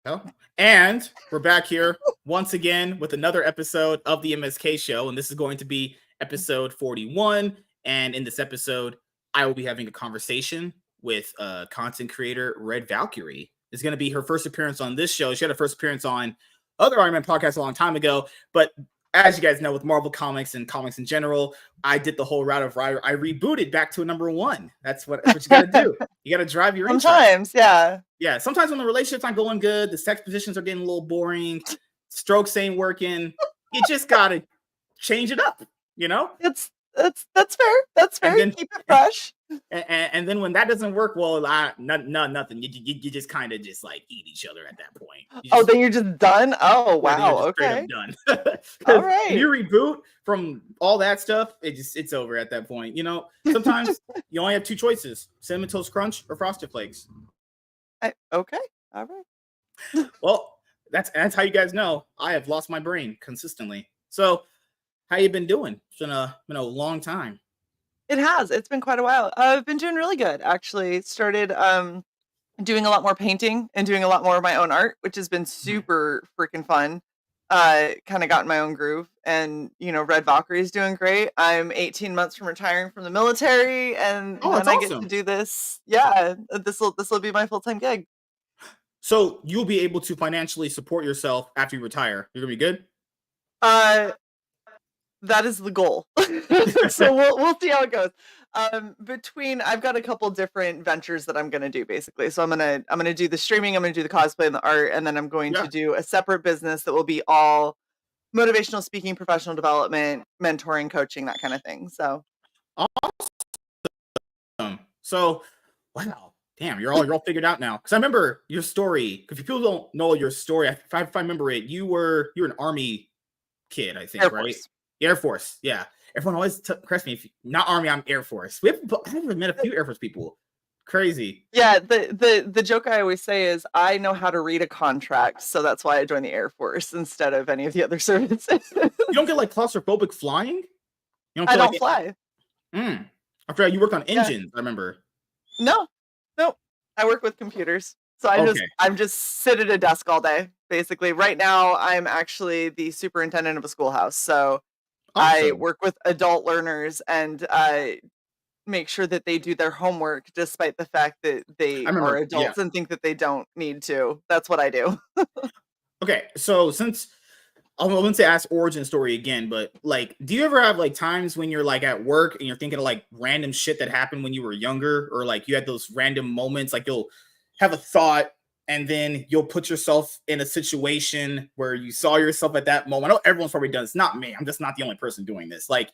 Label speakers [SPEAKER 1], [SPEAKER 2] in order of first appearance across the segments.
[SPEAKER 1] Oh, and we're back here once again with another episode of the MSK show, and this is going to be episode 41. And in this episode, I will be having a conversation with content creator Red Valkyrie. It's going to be her first appearance on this show. She had a first appearance on other Iron Man podcasts a long time ago, but as you guys know, with Marvel Comics and comics in general, I did the whole route of I rebooted back to a number one. That's what you got to do. You got to drive your
[SPEAKER 2] sometimes,
[SPEAKER 1] interest. Yeah. Sometimes when the relationship's not going good, the sex positions are getting a little boring, strokes ain't working. You just got to change it up. You know,
[SPEAKER 2] that's fair. That's fair. Then, keep it fresh.
[SPEAKER 1] And then when that doesn't work, well, nothing. You just kind of just like eat each other at that point.
[SPEAKER 2] Then you're just done. Oh wow, okay,
[SPEAKER 1] done.
[SPEAKER 2] All right.
[SPEAKER 1] When you reboot from all that stuff, it's over at that point. You know, sometimes you only have two choices: Cinnamon Toast Crunch or Frosted Flakes.
[SPEAKER 2] Okay, all right.
[SPEAKER 1] Well, that's how you guys know I have lost my brain consistently. So, how you been doing? It's been a long time.
[SPEAKER 2] It has. It's been quite a while. I've been doing really good, actually. Started doing a lot more painting and doing a lot more of my own art, which has been super freaking fun. Kind of got in my own groove. And, Red Valkyrie is doing great. I'm 18 months from retiring from the military, and then I get to do this. Yeah, this will be my full-time gig.
[SPEAKER 1] So you'll be able to financially support yourself after you retire. You're going to be good?
[SPEAKER 2] That is the goal. So we'll see how it goes. I've got a couple different ventures that I'm gonna do basically. So I'm gonna do the streaming, I'm gonna do the cosplay and the art, and then I'm going to do a separate business that will be all motivational speaking, professional development, mentoring, coaching, that kind of thing. So
[SPEAKER 1] awesome. So wow. Damn, you're all figured out now. Because I remember your story. If people don't know your story, if I remember it, you were an Army kid, I think,
[SPEAKER 2] Air
[SPEAKER 1] right?
[SPEAKER 2] Force.
[SPEAKER 1] Air Force, yeah. Everyone always corrects me. If not Army, I'm Air Force. I've met a few Air Force people. Crazy.
[SPEAKER 2] Yeah, the joke I always say is I know how to read a contract, so that's why I joined the Air Force instead of any of the other services.
[SPEAKER 1] You don't get like claustrophobic flying?
[SPEAKER 2] I don't fly.
[SPEAKER 1] I forgot you worked on engines. I remember.
[SPEAKER 2] No, I work with computers. So I'm just sit at a desk all day. Basically, right now I'm actually the superintendent of a schoolhouse. So I work with adult learners and make sure that they do their homework, despite the fact that they are adults and think that they don't need to. That's what I do.
[SPEAKER 1] Okay, so since I wouldn't say ask origin story again, but like, do you ever have like times when you're like at work and you're thinking of like random shit that happened when you were younger, or like you had those random moments, like you'll have a thought and then you'll put yourself in a situation where you saw yourself at that moment? I know everyone's probably done. It's not me. I'm just not the only person doing this. Like,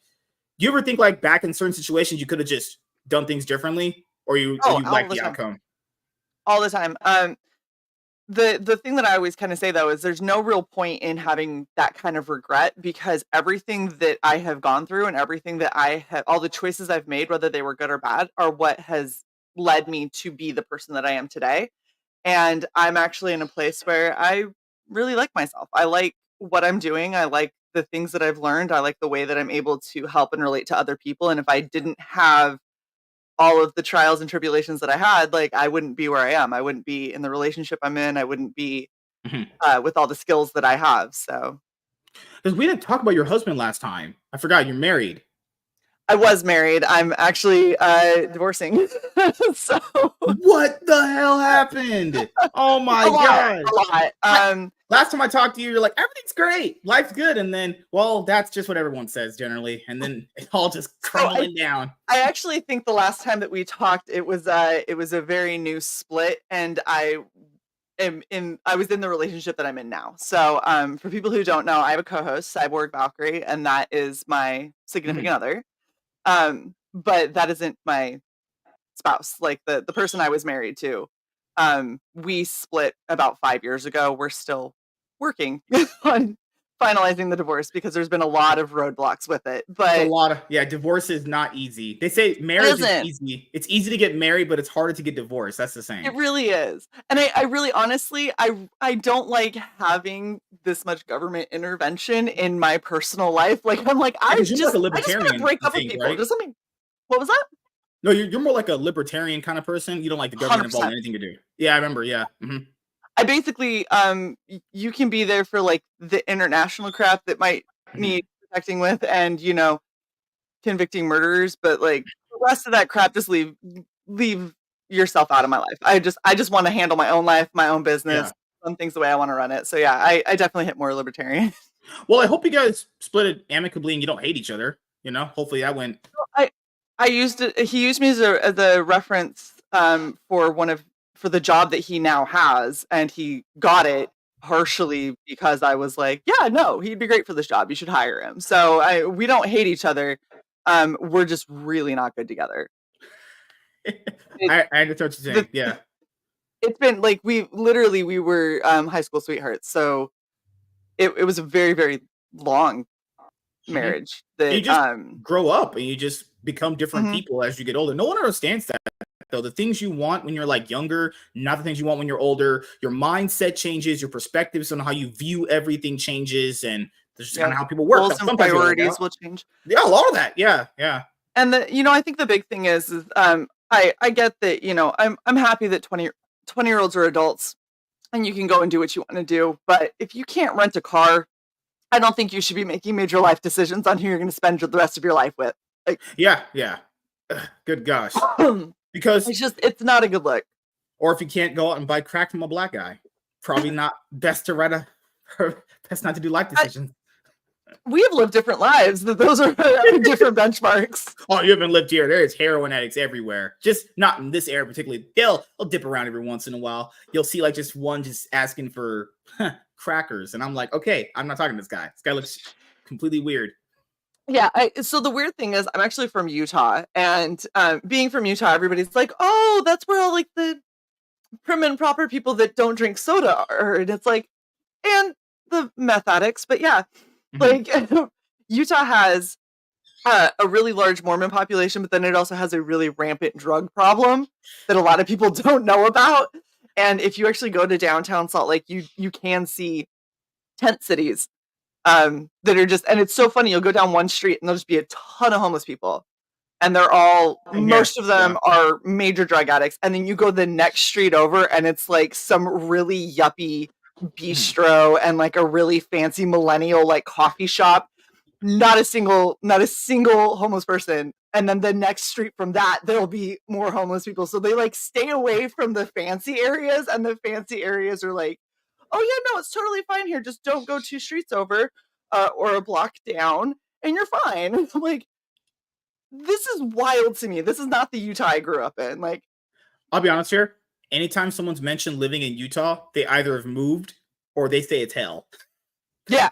[SPEAKER 1] do you ever think like back in certain situations you could have just done things differently, or you like the outcome?
[SPEAKER 2] All the time. The thing that I always kind of say though is there's no real point in having that kind of regret, because everything that I have gone through and everything that all the choices I've made, whether they were good or bad, are what has led me to be the person that I am today. And I'm actually in a place where I really like myself. I like what I'm doing. I like the things that I've learned. I like the way that I'm able to help and relate to other people. And if I didn't have all of the trials and tribulations that I had, like, I wouldn't be where I am. I wouldn't be in the relationship I'm in. I wouldn't be with all the skills that I have. So,
[SPEAKER 1] because we didn't talk about your husband last time. I forgot you're married.
[SPEAKER 2] I was married. I'm actually divorcing. So
[SPEAKER 1] what the hell happened? Oh my god!
[SPEAKER 2] A lot.
[SPEAKER 1] Last time I talked to you, you're like, everything's great, life's good, and then, well, that's just what everyone says generally, and then it all just crumbling down.
[SPEAKER 2] I actually think the last time that we talked, it was a very new split, and I was in the relationship that I'm in now. So for people who don't know, I have a co-host, Cyborg Valkyrie, and that is my significant other. But that isn't my spouse, like the person I was married to. We split about 5 years ago. We're still working on finalizing the divorce because there's been a lot of roadblocks with it. But
[SPEAKER 1] divorce is not easy. They say marriage is easy. It's easy to get married, but it's harder to get divorced. That's the same.
[SPEAKER 2] It really is. And I really honestly, I don't like having this much government intervention in my personal life. Like, I'm like, I just want to break up with people. Right? What was that?
[SPEAKER 1] No, you're more like a libertarian kind of person. You don't like the government involved in anything you do. Yeah, I remember. Yeah. Mm-hmm.
[SPEAKER 2] I basically, you can be there for like the international crap that might need protecting with, and convicting murderers, but like the rest of that crap, just leave yourself out of my life. I just want to handle my own life, my own business,
[SPEAKER 1] Yeah.
[SPEAKER 2] run things the way I want to run it. So yeah, I definitely hit more libertarian.
[SPEAKER 1] Well, I hope you guys split it amicably and you don't hate each other. Hopefully that went.
[SPEAKER 2] I I used it. He used me as a reference for the job that he now has, and he got it partially because I was like, yeah, no, he'd be great for this job. You should hire him. So we don't hate each other. We're just really not good together. It,
[SPEAKER 1] I understand what you're saying.
[SPEAKER 2] the,
[SPEAKER 1] Yeah.
[SPEAKER 2] it's been like we were high school sweethearts. So it was a very, very long
[SPEAKER 1] Mhm.
[SPEAKER 2] marriage
[SPEAKER 1] You
[SPEAKER 2] that
[SPEAKER 1] just grow up and you just become different
[SPEAKER 2] mhm,
[SPEAKER 1] people as you get older. No one understands that though. The things you want when you're like younger, not the things you want when you're older. Your mindset changes, your perspectives on how you view everything changes, and that's just kind
[SPEAKER 2] yep.
[SPEAKER 1] of how people work. Now,
[SPEAKER 2] Goals and
[SPEAKER 1] sometimes you're like,
[SPEAKER 2] priorities will change.
[SPEAKER 1] yeah, a lot of that. Yeah, yeah.
[SPEAKER 2] And I think the big thing is I get that, I'm happy that 20-year-olds are adults and you can go and do what you want to do. But if you can't rent a car, I don't think you should be making major life decisions on who you're going to spend the rest of your life with. Like,
[SPEAKER 1] Yeah, yeah. Good gosh. Because,
[SPEAKER 2] it's not a good look.
[SPEAKER 1] or if you can't go out and buy crack from a black guy, probably not best to write a, best not to do life decisions.
[SPEAKER 2] We have lived different lives. Those are different benchmarks.
[SPEAKER 1] Oh, you haven't lived here. There's heroin addicts everywhere. Just not in this area particularly. They'll dip around every once in a while. You'll see like just one just asking for crackers. And I'm like, okay, I'm not talking to this guy. This guy looks completely weird.
[SPEAKER 2] Yeah. So the weird thing is, I'm actually from Utah, and being from Utah, everybody's like, "Oh, that's where all like the prim and proper people that don't drink soda are," and it's like, and the meth addicts. But yeah,
[SPEAKER 1] Mhm.
[SPEAKER 2] like Utah has a really large Mormon population, but then it also has a really rampant drug problem that a lot of people don't know about. And if you actually go to downtown Salt Lake, you can see tent cities that are just, and it's so funny. You'll go down one street and there'll just be a ton of homeless people, and
[SPEAKER 1] Same here.
[SPEAKER 2] most of
[SPEAKER 1] Yeah.
[SPEAKER 2] them are major drug addicts. And then you go the next street over, and it's like some really yuppie
[SPEAKER 1] Mhm.
[SPEAKER 2] bistro and like a really fancy millennial like coffee shop. Not a single homeless person. And then the next street from that, there'll be more homeless people. So they like stay away from the fancy areas, and the fancy areas are like, oh yeah, no, it's totally fine here. Just don't go 2 streets over or a block down, and you're fine. I'm like, this is wild to me. This is not the Utah I grew up in. Like,
[SPEAKER 1] I'll be honest here. Anytime someone's mentioned living in Utah, they either have moved or they say it's hell.
[SPEAKER 2] yeah.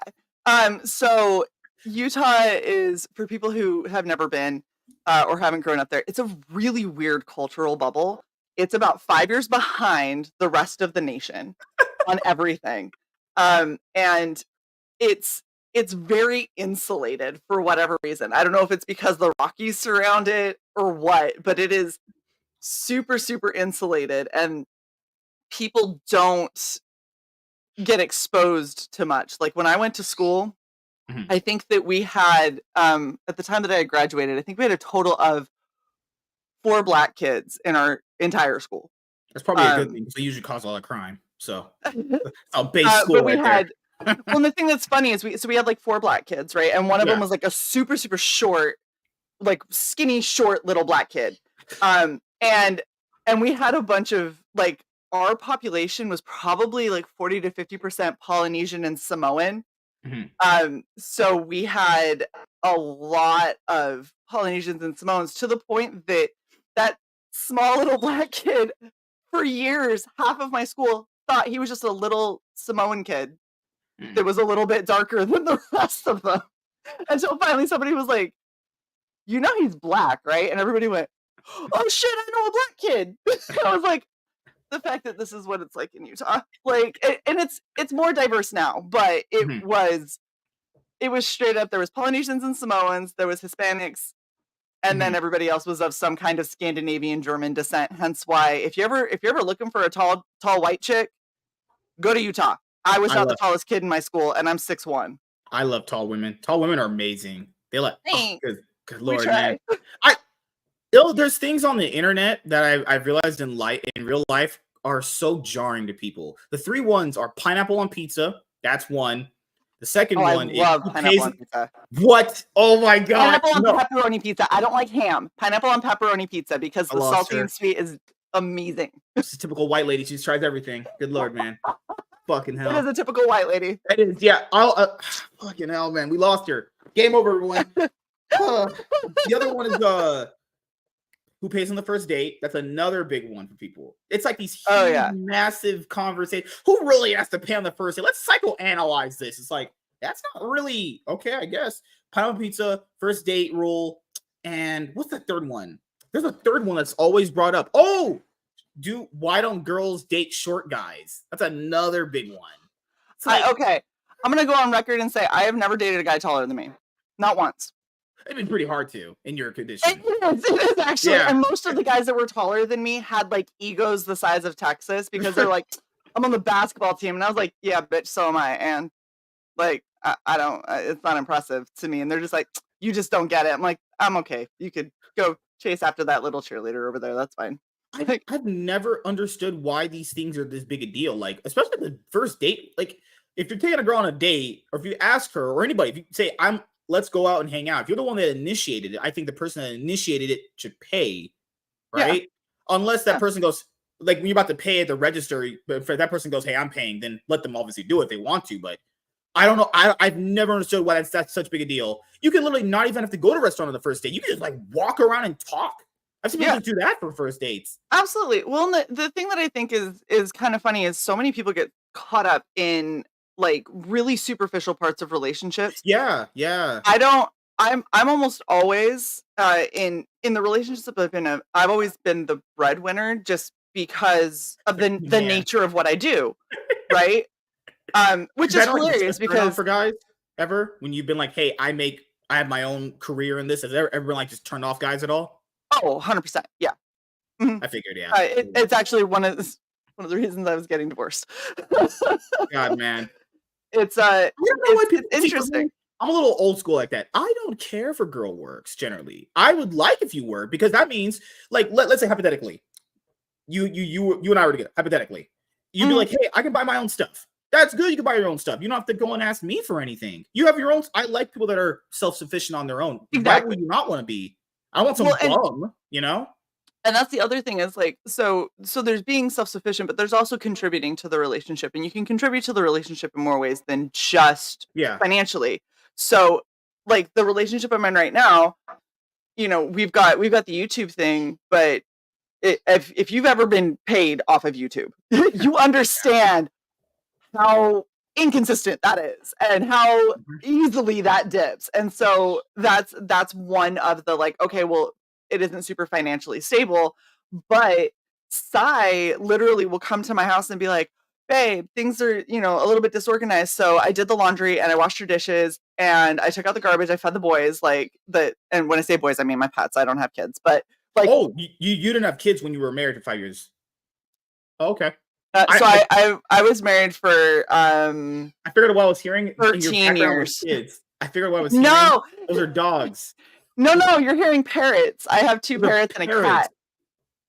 [SPEAKER 2] So Utah is, for people who have never been or haven't grown up there, it's a really weird cultural bubble. It's about 5 years behind the rest of the nation on everything. And it's very insulated for whatever reason. I don't know if it's because the Rockies surround it or what, but it is super, super insulated, and people don't get exposed to much. Like when I went to school,
[SPEAKER 1] Mhm.
[SPEAKER 2] I think that we had at the time that I had graduated, I think we had a total of 4 black kids in our entire school.
[SPEAKER 1] That's probably a good
[SPEAKER 2] Um,
[SPEAKER 1] thing because they usually cause a lot of crime. So a base school
[SPEAKER 2] but we
[SPEAKER 1] right there.
[SPEAKER 2] had well, and the thing that's funny is we had like 4 black kids, right? And one of them
[SPEAKER 1] Yeah.
[SPEAKER 2] was like a super, super short, like skinny, short little black kid. And we had a bunch of like, our population was probably like 40 to 50% Polynesian and Samoan.
[SPEAKER 1] Mhm.
[SPEAKER 2] So we had a lot of Polynesians and Samoans, to the point that that small little black kid, for years, half of my school thought he was just a little Samoan kid
[SPEAKER 1] Mm.
[SPEAKER 2] that was a little bit darker than the rest of them. Until finally somebody was like, he's black, right? And everybody went, oh shit, I know a black kid. I was like, the fact that this is what it's like in Utah. Like, and it's more diverse now, but
[SPEAKER 1] Mhm.
[SPEAKER 2] it was straight up. There was Polynesians and Samoans, there was Hispanics, and then
[SPEAKER 1] Mhm.
[SPEAKER 2] everybody else was of some kind of Scandinavian German descent. Hence why, if you're ever looking for a tall white chick, go to Utah. I was
[SPEAKER 1] I
[SPEAKER 2] not the
[SPEAKER 1] love
[SPEAKER 2] tallest kid in my school, and I'm 6'1".
[SPEAKER 1] I love tall women. Tall women are amazing. They like
[SPEAKER 2] Thanks.
[SPEAKER 1] good
[SPEAKER 2] We
[SPEAKER 1] lord, man.
[SPEAKER 2] try.
[SPEAKER 1] I there's things on the internet that I've realized in real life are so jarring to people. The 3 ones are pineapple on pizza. That's one. The second
[SPEAKER 2] I
[SPEAKER 1] one is
[SPEAKER 2] love
[SPEAKER 1] who
[SPEAKER 2] pineapple
[SPEAKER 1] pays.
[SPEAKER 2] on pizza.
[SPEAKER 1] What? Oh my god!
[SPEAKER 2] Pineapple on
[SPEAKER 1] No,
[SPEAKER 2] pepperoni pizza. I don't like ham. Pineapple on pepperoni pizza because
[SPEAKER 1] I
[SPEAKER 2] the
[SPEAKER 1] lost
[SPEAKER 2] salty
[SPEAKER 1] her.
[SPEAKER 2] and sweet is amazing.
[SPEAKER 1] She's a typical white lady. She tries everything. Good lord, man. Fucking
[SPEAKER 2] It is
[SPEAKER 1] hell.
[SPEAKER 2] a typical white lady.
[SPEAKER 1] It is. Yeah. I'll. Fucking hell, man. We lost her. Game over, everyone. The other one is who pays on the first date. That's another big one for people. It's like these
[SPEAKER 2] Oh
[SPEAKER 1] huge,
[SPEAKER 2] yeah.
[SPEAKER 1] massive conversations. Who really has to pay on the first date? Let's psychoanalyze this. It's like that's not really okay. I guess pineapple pizza, first date rule, and what's the third one? There's a third one that's always brought up. Oh, why don't girls date short guys? That's another big one. It's like
[SPEAKER 2] Okay. I'm gonna go on record and say I have never dated a guy taller than me. Not once.
[SPEAKER 1] it'd be pretty hard to in your condition.
[SPEAKER 2] It is actually.
[SPEAKER 1] Yeah.
[SPEAKER 2] And most of the guys that were taller than me had like egos the size of Texas because they're like, I'm on the basketball team. And I was like, yeah, bitch, so am I. And like, I don't, it's not impressive to me. And they're just like, you just don't get it. I'm like, I'm okay. You could go chase after that little cheerleader over there. That's fine.
[SPEAKER 1] I've never understood why these things are this big a deal. Like, especially the first date. Like, if you're taking a girl on a date, or if you ask her or anybody, if you say, let's go out and hang out. If you're the one that initiated it, I think the person that initiated it should pay, right? Yeah. Unless that person goes, like when you're about to pay at the register, if that person goes, hey, I'm paying, then let them obviously do it if they want to. But I don't know. I've never understood why that's such a big a deal. You can literally not even have to go to a restaurant on the first date. You can just like walk around and talk. I've seen people do that for first dates.
[SPEAKER 2] Absolutely. Well, the thing that I think is kind of funny is so many people get caught up in like really superficial parts of relationships.
[SPEAKER 1] Yeah.
[SPEAKER 2] I'm almost always in the relationships that I've been in, I've always been the breadwinner just because of the nature of what I do, right? Which is hilarious because
[SPEAKER 1] for guys ever when you've been like, hey, I have my own career in this. Has everyone like just turned off guys at all?
[SPEAKER 2] Oh, 100%. Yeah.
[SPEAKER 1] Mm-hmm. I figured, yeah.
[SPEAKER 2] It's actually one of the reasons I was getting divorced.
[SPEAKER 1] God, man.
[SPEAKER 2] It's interesting.
[SPEAKER 1] I'm a little old school like that. I don't care for girl works generally. I would like if you were, because that means like let's say hypothetically, you and I were together. Hypothetically, you'd be like, hey, I can buy my own stuff. That's good. You can buy your own stuff. You don't have to go and ask me for anything. You have your own. I like people that are self-sufficient on their own. Exactly. Why would you not want to be? I want some bum, you know?
[SPEAKER 2] And that's the other thing is like, so there's being self-sufficient, but there's also contributing to the relationship, and you can contribute to the relationship in more ways than just financially. So like the relationship I'm in right now, you know, we've got the YouTube thing, but if you've ever been paid off of YouTube, you understand how inconsistent that is and how easily that dips. And so that's one of the like, okay, well, it isn't super financially stable, but Sai literally will come to my house and be like, babe, things are, you know, a little bit disorganized. So I did the laundry and I washed your dishes and I took out the garbage. I fed the boys, and when I say boys, I mean my pets. I don't have kids, but like,
[SPEAKER 1] oh, you didn't have kids when you were married for 5 years. Oh, okay.
[SPEAKER 2] I was married for
[SPEAKER 1] I figured what I was hearing
[SPEAKER 2] 13 years.
[SPEAKER 1] Kids. I figured what I was hearing.
[SPEAKER 2] No,
[SPEAKER 1] those are dogs.
[SPEAKER 2] No, you're hearing parrots. I have 2 parrots and a cat.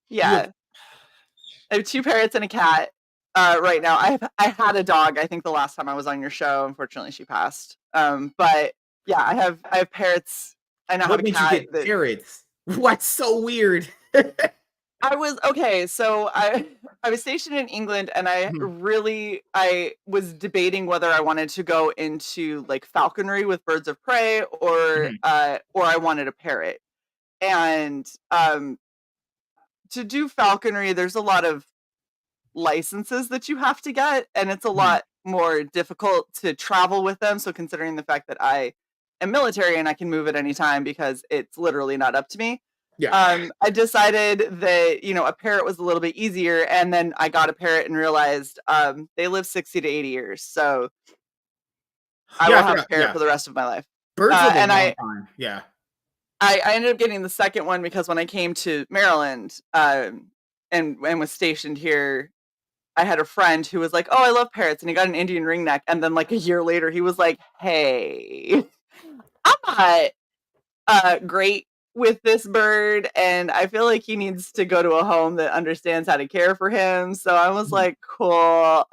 [SPEAKER 2] Yeah. I have 2 parrots and a cat right now. I had a dog, I think the last time I was on your show. Unfortunately, she passed. But yeah, I have parrots. I now have a cat.
[SPEAKER 1] What made you get parrots? What's so weird?
[SPEAKER 2] I was okay. So I was stationed in England, and I was debating whether I wanted to go into like falconry with birds of prey or I wanted a parrot. And to do falconry, there's a lot of licenses that you have to get, and it's a lot more difficult to travel with them. So considering the fact that I am military and I can move at any time because it's literally not up to me. Yeah. I decided that, you know, a parrot was a little bit easier, and then I got a parrot and realized they live 60 to 80 years. So I will have a parrot for the rest of my life.
[SPEAKER 1] Birds live a long time. Yeah.
[SPEAKER 2] I ended up getting the second one because when I came to Maryland and was stationed here, I had a friend who was like, oh, I love parrots. And he got an Indian ringneck. And then like a year later, he was like, hey, I'm not great with this bird, and I feel like he needs to go to a home that understands how to care for him. So I was like, cool.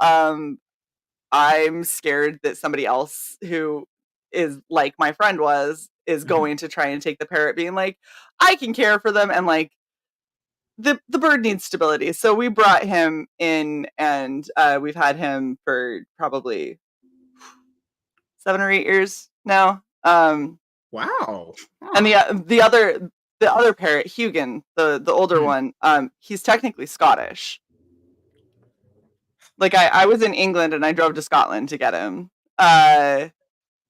[SPEAKER 2] I'm scared that somebody else who is like my friend is going to try and take the parrot, being like, I can care for them, and like the bird needs stability. So we brought him in, and we've had him for probably 7 or 8 years now.
[SPEAKER 1] Wow.
[SPEAKER 2] And the other parrot, Hugin, the older one, he's technically Scottish. Like I was in England and I drove to Scotland to get him.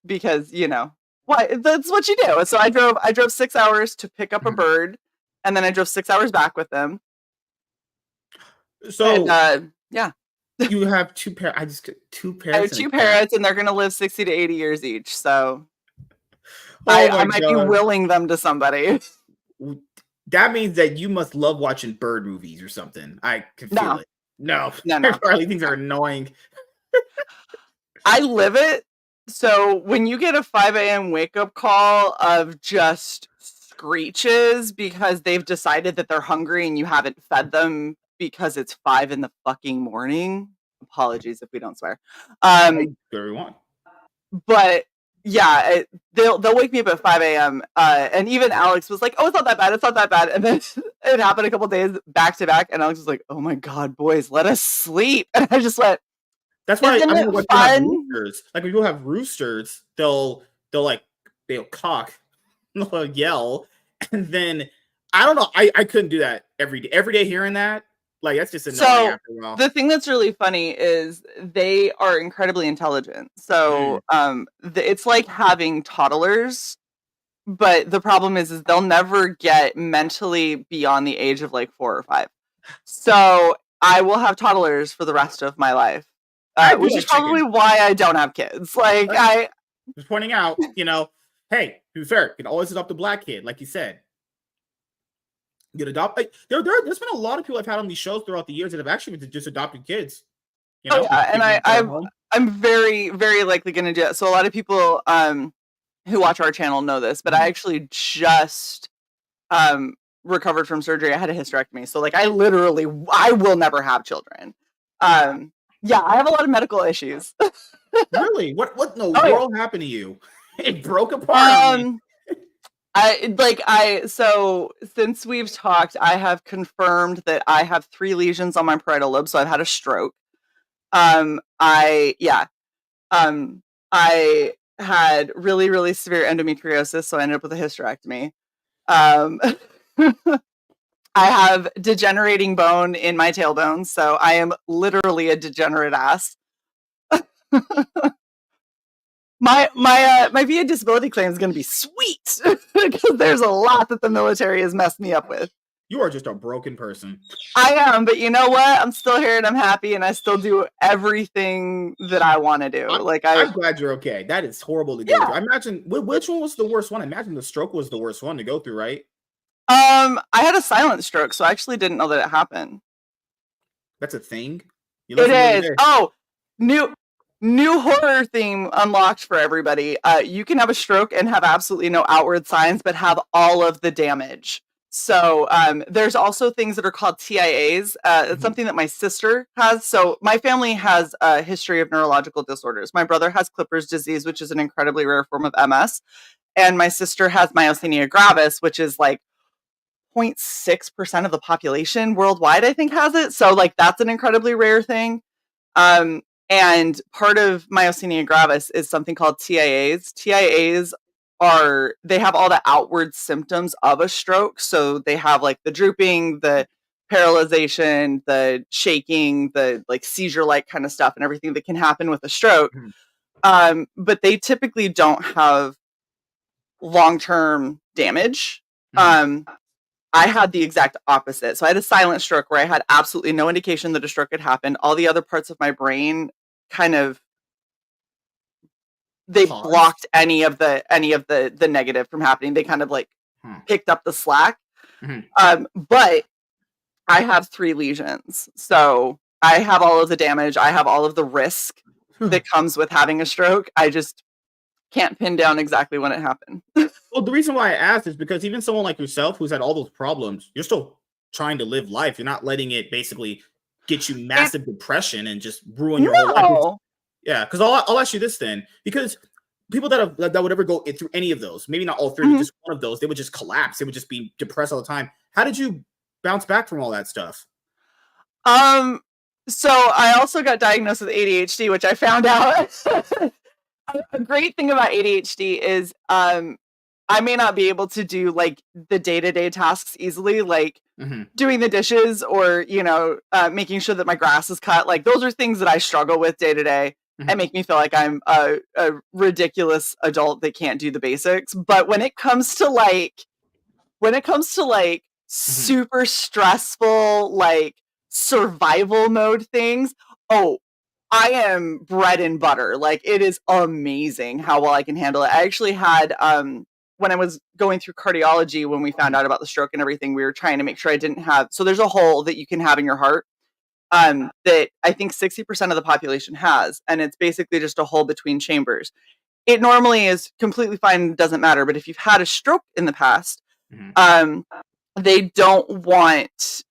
[SPEAKER 2] Because, what that's what you do. So I drove 6 hours to pick up a bird, and then I drove 6 hours back with them.
[SPEAKER 1] So
[SPEAKER 2] and, yeah.
[SPEAKER 1] You have two parrots. I just get two parrots.
[SPEAKER 2] I have 2 parrots, and they're going to live 60 to 80 years each. So
[SPEAKER 1] I
[SPEAKER 2] might be willing them to somebody.
[SPEAKER 1] That means that you must love watching bird movies or something. I can feel it. No. Probably things are annoying.
[SPEAKER 2] I live it. So when you get a 5 a.m. wake up call of just screeches because they've decided that they're hungry and you haven't fed them because it's 5 in the fucking morning. Apologies if we don't swear.
[SPEAKER 1] Everyone.
[SPEAKER 2] But yeah, they'll wake me up at 5 a.m. And even Alex was like, "Oh, it's not that bad. It's not that bad." And then it happened a couple days back to back, and Alex was like, "Oh my god, boys, let us sleep." And I just went.
[SPEAKER 1] That's why I mean, when you have roosters, like when people have roosters, they'll cock, they'll yell, and then I don't know. I couldn't do that every day. Every day hearing that, like that's just annoying after a while.
[SPEAKER 2] The thing that's really funny is they are incredibly intelligent. So it's like having toddlers, but the problem is they'll never get mentally beyond the age of like 4 or 5. So I will have toddlers for the rest of my life. Which is probably why I don't have kids. Like I
[SPEAKER 1] just pointing out, hey, to be fair, you can always adopt a black kid, like you said. You can adopt. Like, there's been a lot of people I've had on these shows throughout the years that have actually just adopted kids.
[SPEAKER 2] Oh yeah, and I'm very, very likely going to do it. So a lot of people who watch our channel know this, but I actually just recovered from surgery. I had a hysterectomy, so like I will never have children. Yeah, I have a lot of medical issues.
[SPEAKER 1] Really? What in the world happened to you? It broke apart.
[SPEAKER 2] So since we've talked, I have confirmed that I have 3 lesions on my parietal lobe, so I've had a stroke. I had really, really severe endometriosis, so I ended up with a hysterectomy. I have degenerating bone in my tailbone, so I am literally a degenerate ass. My VA disability claim is going to be sweet because there's a lot that the military has messed me up with.
[SPEAKER 1] You are just a broken person.
[SPEAKER 2] I am, but you know what? I'm still here and I'm happy, and I still do everything that I want to do.
[SPEAKER 1] I'm glad you're okay. That is horrible to go through. I imagine which one was the worst one? I imagine the stroke was the worst one to go through, right?
[SPEAKER 2] I had a silent stroke, so I actually didn't know that it happened.
[SPEAKER 1] That's a thing?
[SPEAKER 2] It is. Oh, new horror theme unlocked for everybody. You can have a stroke and have absolutely no outward signs, but have all of the damage. So there's also things that are called TIAs. It's something that my sister has. So my family has a history of neurological disorders. My brother has Clipper's disease, which is an incredibly rare form of MS. And my sister has myasthenia gravis, which is like 0.6% of the population worldwide, I think, has it. So like that's an incredibly rare thing. And part of myasthenia gravis is something called TIAs. TIAs they have all the outward symptoms of a stroke. So they have like the drooping, the paralyzation, the shaking, the like seizure-like kind of stuff and everything that can happen with a stroke. But they typically don't have long-term damage. I had the exact opposite. So I had a silent stroke where I had absolutely no indication that a stroke had happened. All the other parts of my brain kind of blocked any of the negative from happening. They kind of like picked up the slack. But I have 3 lesions. So I have all of the damage. I have all of the risk that comes with having a stroke. Can't pin down exactly when it happened.
[SPEAKER 1] Well, the reason why I asked is because even someone like yourself who's had all those problems, you're still trying to live life. You're not letting it basically get you
[SPEAKER 2] It
[SPEAKER 1] massive depression and just ruin your whole life.
[SPEAKER 2] No.
[SPEAKER 1] Yeah, because I'll ask you this then, because people that would ever go through any of those, maybe not all 3 but
[SPEAKER 2] Mhm.
[SPEAKER 1] just one of those, they would just collapse. They would just be depressed all the time. How did you bounce back from all that stuff?
[SPEAKER 2] So I also got diagnosed with ADHD, which I found out. A great thing about ADHD is I may not be able to do like the day-to-day tasks easily, like
[SPEAKER 1] Mhm.
[SPEAKER 2] doing the dishes or, making sure that my grass is cut. Like those are things that I struggle with day to day and
[SPEAKER 1] Mhm.
[SPEAKER 2] make me feel like I'm a ridiculous adult that can't do the basics. But when it comes to
[SPEAKER 1] Mhm.
[SPEAKER 2] super stressful, like survival mode things, oh, I am bread and butter. Like it is amazing how well I can handle it. I actually had when I was going through cardiology when we found
[SPEAKER 1] Mhm.
[SPEAKER 2] out about the stroke and everything, we were trying to make sure I didn't have, so there's a hole that you can have in your heart that I think 60% of the population has, and it's basically just a hole between chambers. It normally is completely fine, doesn't matter, but if you've had a stroke in the past,
[SPEAKER 1] Mhm.
[SPEAKER 2] um they don't want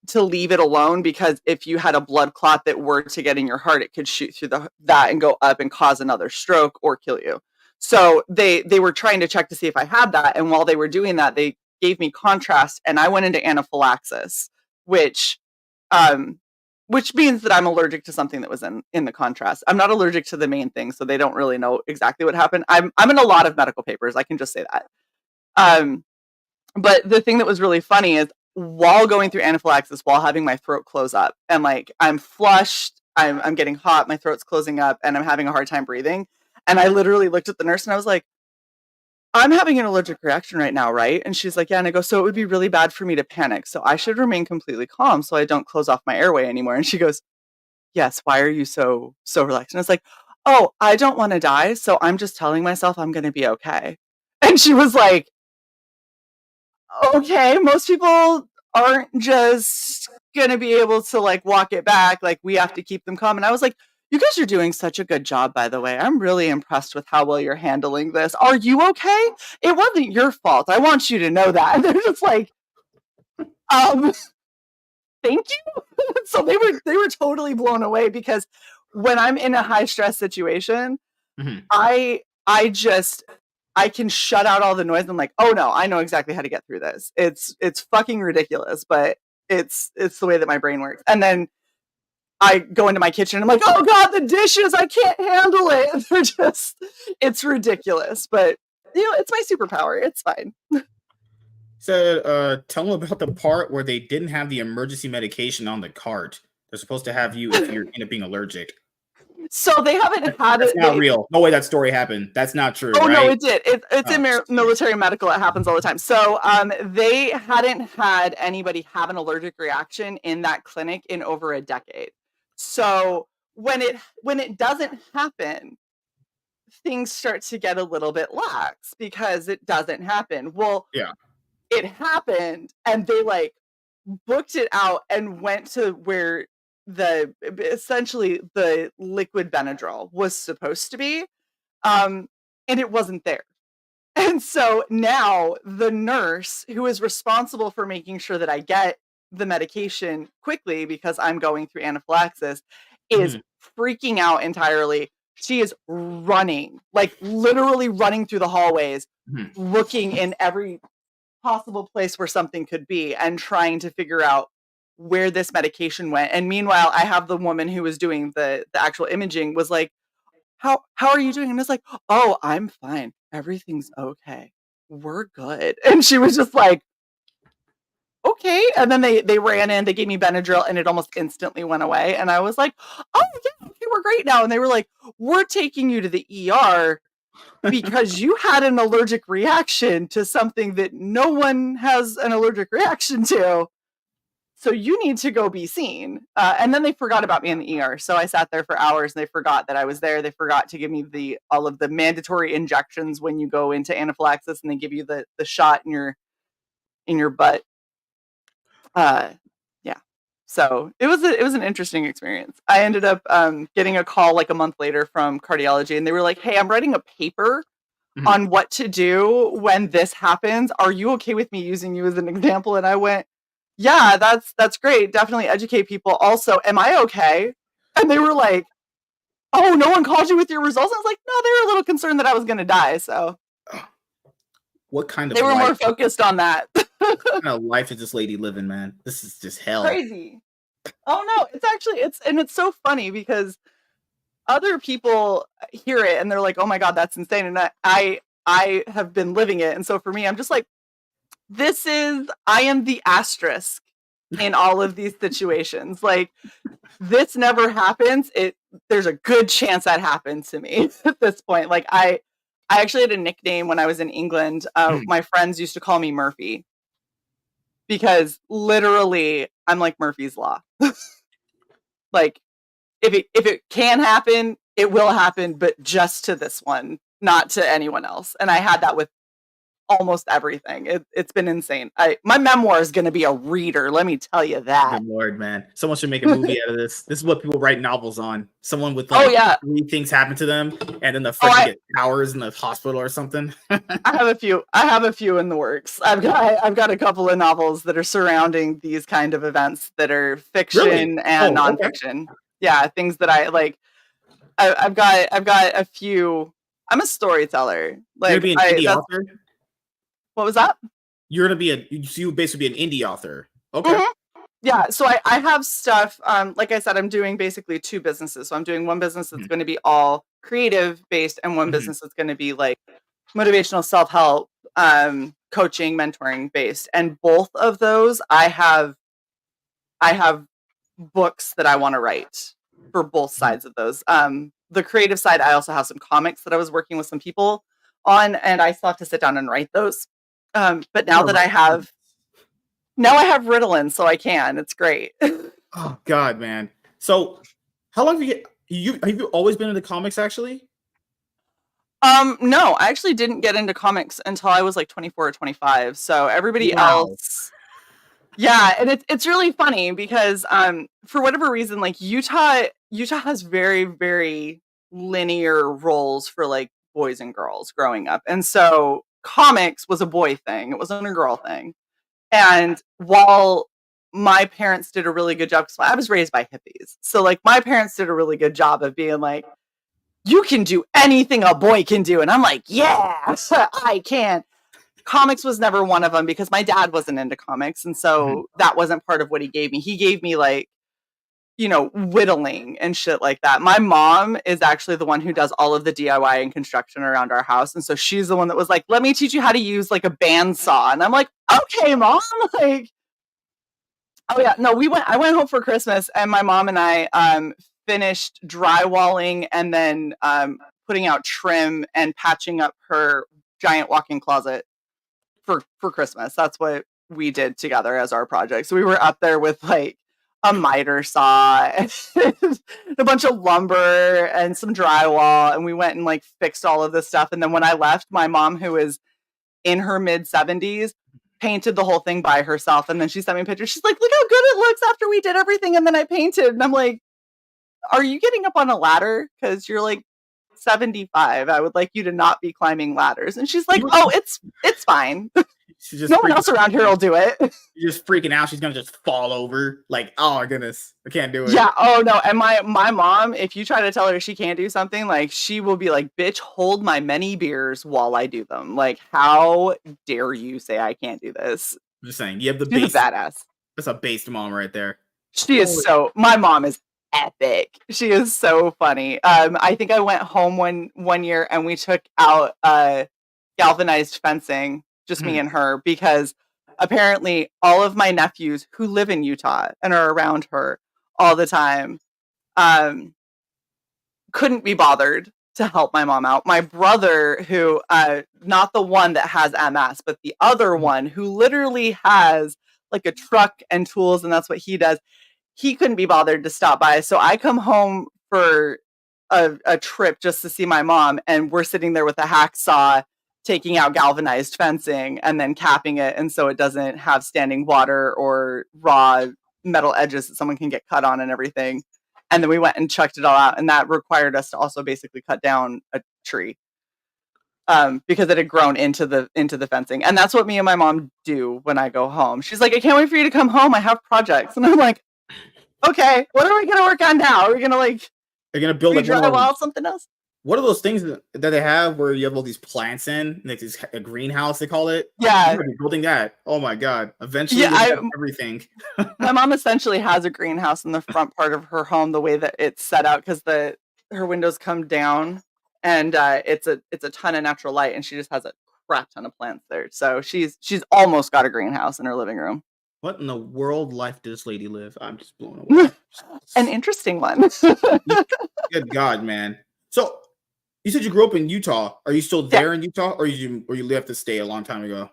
[SPEAKER 2] to leave it alone because if you had a blood clot that were to get in your heart, it could shoot through that and go up and cause another stroke or kill you. So they were trying to check to see if I had that, and while they were doing that, they gave me contrast, and I went into anaphylaxis, which um, which means that I'm allergic to something that was in the contrast. I'm not allergic to the main thing, so they don't really know exactly what happened. I'm in a lot of medical papers. I can just say that. Um, but the thing that was really funny is while going through anaphylaxis, while having my throat close up, and like I'm flushed, I'm getting hot, my throat's closing up, and I'm having a hard time breathing. And I literally looked at the nurse and I was like, I'm having an allergic reaction right now, right? And she's like, yeah. And I go, so it would be really bad for me to panic. So I should remain completely calm so I don't close off my airway anymore. And she goes, yes, why are you so relaxed? And I was like, oh, I don't want to die. So I'm just telling myself I'm gonna be okay. And she was like, okay, most people aren't just gonna be able to like walk it back. Like we have to keep them calm. And I was like, you guys are doing such a good job, by the way. I'm really impressed with how well you're handling this. Are you okay? It wasn't your fault. I want you to know that. And they're just like, um, thank you. So they were totally blown away because when I'm in a high stress situation,
[SPEAKER 1] Mhm.
[SPEAKER 2] I can shut out all the noise. And I'm like, oh no, I know exactly how to get through this. It's fucking ridiculous, but it's the way that my brain works. And then I go into my kitchen and I'm like, oh god, the dishes, I can't handle it. They're just, it's ridiculous. But it's my superpower. It's fine.
[SPEAKER 1] So, tell them about the part where they didn't have the emergency medication on the cart. They're supposed to have you if you end up being allergic.
[SPEAKER 2] So they haven't had
[SPEAKER 1] That's
[SPEAKER 2] it.
[SPEAKER 1] not real. No way that story happened. That's not true,
[SPEAKER 2] Oh no,
[SPEAKER 1] right?
[SPEAKER 2] it did. It's
[SPEAKER 1] Oh,
[SPEAKER 2] in
[SPEAKER 1] shit.
[SPEAKER 2] military medical. It happens all the time. So they hadn't had anybody have an allergic reaction in that clinic in over a decade. So when it doesn't happen, things start to get a little bit lax because it doesn't happen. Well,
[SPEAKER 1] Yeah.
[SPEAKER 2] it happened, and they like booked it out and went to where the essentially the liquid Benadryl was supposed to be, um, and it wasn't there. And so now the nurse who is responsible for making sure that I get the medication quickly because I'm going through anaphylaxis is
[SPEAKER 1] Mhm.
[SPEAKER 2] freaking out entirely. She is running, like literally running through the hallways,
[SPEAKER 1] Mhm.
[SPEAKER 2] looking in every possible place where something could be and trying to figure out where this medication went. And meanwhile, I have the woman who was doing the actual imaging was like, how are you doing? And it's like, oh, I'm fine. Everything's okay. We're good. And she was just like, okay. And then they ran in, they gave me Benadryl, and it almost instantly went away. And I was like, oh yeah, okay, we're great now. And they were like, we're taking you to the ER because you had an allergic reaction to something that no one has an allergic reaction to. So you need to go be seen. And then they forgot about me in the ER. So I sat there for hours and they forgot that I was there. They forgot to give me all of the mandatory injections when you go into anaphylaxis, and they give you the shot in your butt. Uh, yeah. So it was an interesting experience. I ended up getting a call like a month later from cardiology, and they were like, "Hey, I'm writing a paper on what to do when this happens. Are you okay with me using you as an example?" And I went, "Yeah, that's great. Definitely educate people. Also, am I okay?" And they were like, "Oh, no one called you with your results?" I was like, "No, they were a little concerned that I was going to die." So
[SPEAKER 1] what kind of
[SPEAKER 2] they were
[SPEAKER 1] life?
[SPEAKER 2] more focused on that.
[SPEAKER 1] What kind of life is this lady living, man? This is just hell.
[SPEAKER 2] Crazy. Oh no, it's so funny because other people hear it and they're like, "Oh my god, that's insane." And I have been living it. And so for me, I'm just like, I am the asterisk in all of these situations. Like, this never happens. There's a good chance that happened to me at this point. Like, I actually had a nickname when I was in England. My friends used to call me Murphy because literally I'm like Murphy's Law. Like, if it can happen, it will happen, but just to this one, not to anyone else. And I had that with almost everything. It's been insane. My memoir is going to be a reader. Let me tell you that.
[SPEAKER 1] Good Lord, man. Someone should make a movie out of this. This is what people write novels on. Someone with like 3 things happen to them, and then the friend get powers in the hospital or something.
[SPEAKER 2] I have a few in the works. I've got a couple of novels that are surrounding these kind of events that are fiction and nonfiction. Okay. Yeah, things that I like. I've got a few. I'm a storyteller. Like,
[SPEAKER 1] you're gonna be an indie author.
[SPEAKER 2] What was that?
[SPEAKER 1] You would basically be an indie author. Okay. Mm-hmm.
[SPEAKER 2] Yeah, so I have stuff. Like I said, I'm doing basically 2 businesses. So I'm doing one business that's going to be all creative based, and one business that's going to be like motivational self-help, coaching, mentoring based. And both of those, I have books that I want to write for both sides of those. The creative side, I also have some comics that I was working with some people on, and I still have to sit down and write those. But now that I have Ritalin, so I can. It's great.
[SPEAKER 1] Oh God, man. So how long have you always been into comics actually?
[SPEAKER 2] No, I actually didn't get into comics until I was like 24 or 25. So everybody else. Yeah, and it's really funny because for whatever reason, like Utah has very, very linear roles for like boys and girls growing up. And so comics was a boy thing. It wasn't a girl thing. And while my parents did a really good job, because I was raised by hippies. So like my parents did a really good job of being like, you can do anything a boy can do. And I'm like, yeah, I can. Comics was never one of them because my dad wasn't into comics. And so that wasn't part of what he gave me. He gave me like, whittling and shit like that. My mom is actually the one who does all of the DIY and construction around our house. And so she's the one that was like, let me teach you how to use like a bandsaw. And I'm like, okay, Mom. Like, oh yeah, no, I went home for Christmas and my mom and I finished drywalling and then putting out trim and patching up her giant walk-in closet for Christmas. That's what we did together as our project. So we were up there with like a miter saw and a bunch of lumber and some drywall, and we went and like fixed all of this stuff. And then when I left, my mom, who is in her mid 70s, painted the whole thing by herself. And then she sent me pictures. She's like, look how good it looks after we did everything. And then I painted. And I'm like, are you getting up on a ladder? Because you're like 75. I would like you to not be climbing ladders. And she's like, oh, it's fine. No one else around here will do it.
[SPEAKER 1] You're just freaking out. She's gonna just fall over. Like, oh my goodness, I can't do it.
[SPEAKER 2] Yeah. Oh no. And my mom, if you try to tell her she can't do something, like she will be like, bitch, hold my many beers while I do them. Like, how dare you say I can't do this?
[SPEAKER 1] I'm just saying, you have the
[SPEAKER 2] She's a badass.
[SPEAKER 1] That's a based mom right there.
[SPEAKER 2] She is my mom is epic. She is so funny. I think I went home one year and we took out galvanized fencing, just me and her, because apparently all of my nephews who live in Utah and are around her all the time couldn't be bothered to help my mom out. My brother, who not the one that has MS, but the other one who literally has like a truck and tools, and that's what he does. He couldn't be bothered to stop by. So I come home for a trip just to see my mom, and we're sitting there with a hacksaw taking out galvanized fencing and then capping it, and so it doesn't have standing water or raw metal edges that someone can get cut on and everything. And then we went and checked it all out, and that required us to also basically cut down a tree because it had grown into the fencing. And that's what me and my mom do when I go home. She's like, I can't wait for you to come home. I have projects. And I'm like, okay, what are we going to work on now? Are we going to
[SPEAKER 1] They're going to build
[SPEAKER 2] drywall something else?
[SPEAKER 1] What are those things that they have where you have all these plants in, like a greenhouse, they call it?
[SPEAKER 2] Yeah.
[SPEAKER 1] Building that. Oh my God. Eventually, everything.
[SPEAKER 2] My mom essentially has a greenhouse in the front part of her home, the way that it's set out, because her windows come down, and it's a ton of natural light, and she just has a crap ton of plants there. So she's almost got a greenhouse in her living room.
[SPEAKER 1] What in the world life does this lady live? I'm just blown away.
[SPEAKER 2] An interesting one.
[SPEAKER 1] Good God, man. So you said you grew up in Utah. Are you still there in Utah, or you left the state a long time ago?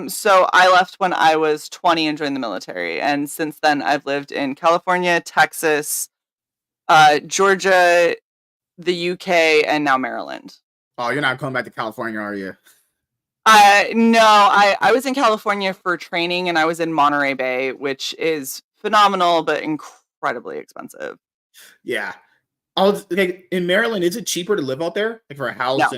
[SPEAKER 2] So I left when I was 20 and joined the military, and since then I've lived in California, Texas, Georgia, the UK, and now Maryland.
[SPEAKER 1] Oh, you're not coming back to California, are you?
[SPEAKER 2] No, I was in California for training, and I was in Monterey Bay, which is phenomenal but incredibly expensive.
[SPEAKER 1] Yeah. In Maryland, is it cheaper to live out there, like for a house?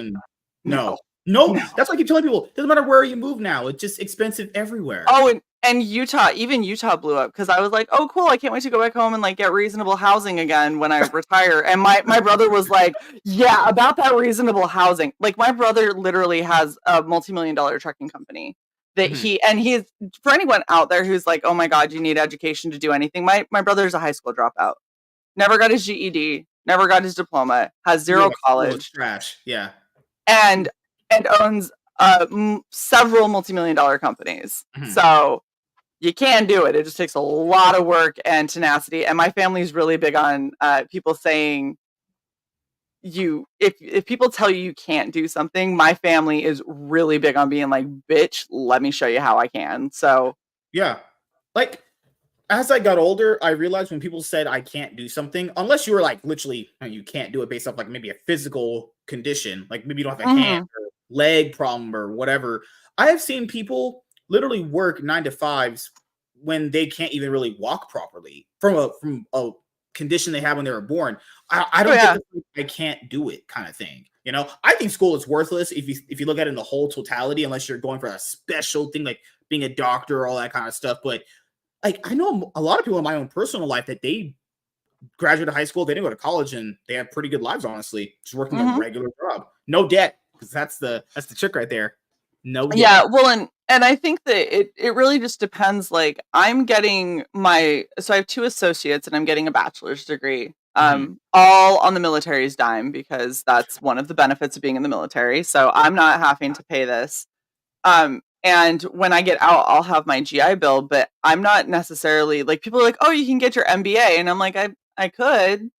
[SPEAKER 1] No. That's why I keep telling people, doesn't matter where you move now, it's just expensive everywhere.
[SPEAKER 2] Oh, and Utah, even Utah blew up, because I was like, oh cool, I can't wait to go back home and get reasonable housing again when I retire. And my brother was like, yeah, about that reasonable housing. My brother literally has a multi-million-dollar trucking company that he's, for anyone out there who's like, oh my God, you need education to do anything. My brother's a high school dropout, never got his GED, never got his diploma, has zero college.
[SPEAKER 1] Trash. Yeah.
[SPEAKER 2] And owns several multi-million-dollar companies. So you can do it. It just takes a lot of work and tenacity. And my family's really big on people saying, if people tell you can't do something, my family is really big on being like, bitch, let me show you how I can. So
[SPEAKER 1] yeah, as I got older, I realized when people said I can't do something, unless you were literally, you can't do it based off maybe a physical condition, maybe you don't have a hand or leg problem or whatever. I have seen people literally work 9 to 5s when they can't even really walk properly from a condition they had when they were born. I don't get the I can't do it kind of thing. I think school is worthless if you look at it in the whole totality, unless you're going for a special thing like being a doctor or all that kind of stuff. But I know a lot of people in my own personal life that they graduated high school, they didn't go to college, and they have pretty good lives, honestly, just working a regular job. No debt, because that's the trick right there. No debt.
[SPEAKER 2] Yeah, well, and I think that it really just depends. I'm getting so I have 2 associates, and I'm getting a bachelor's degree, all on the military's dime, because that's one of the benefits of being in the military. So I'm not having to pay this. And when I get out, I'll have my GI Bill, but I'm not necessarily people are like, oh, you can get your MBA. And I'm like, I could,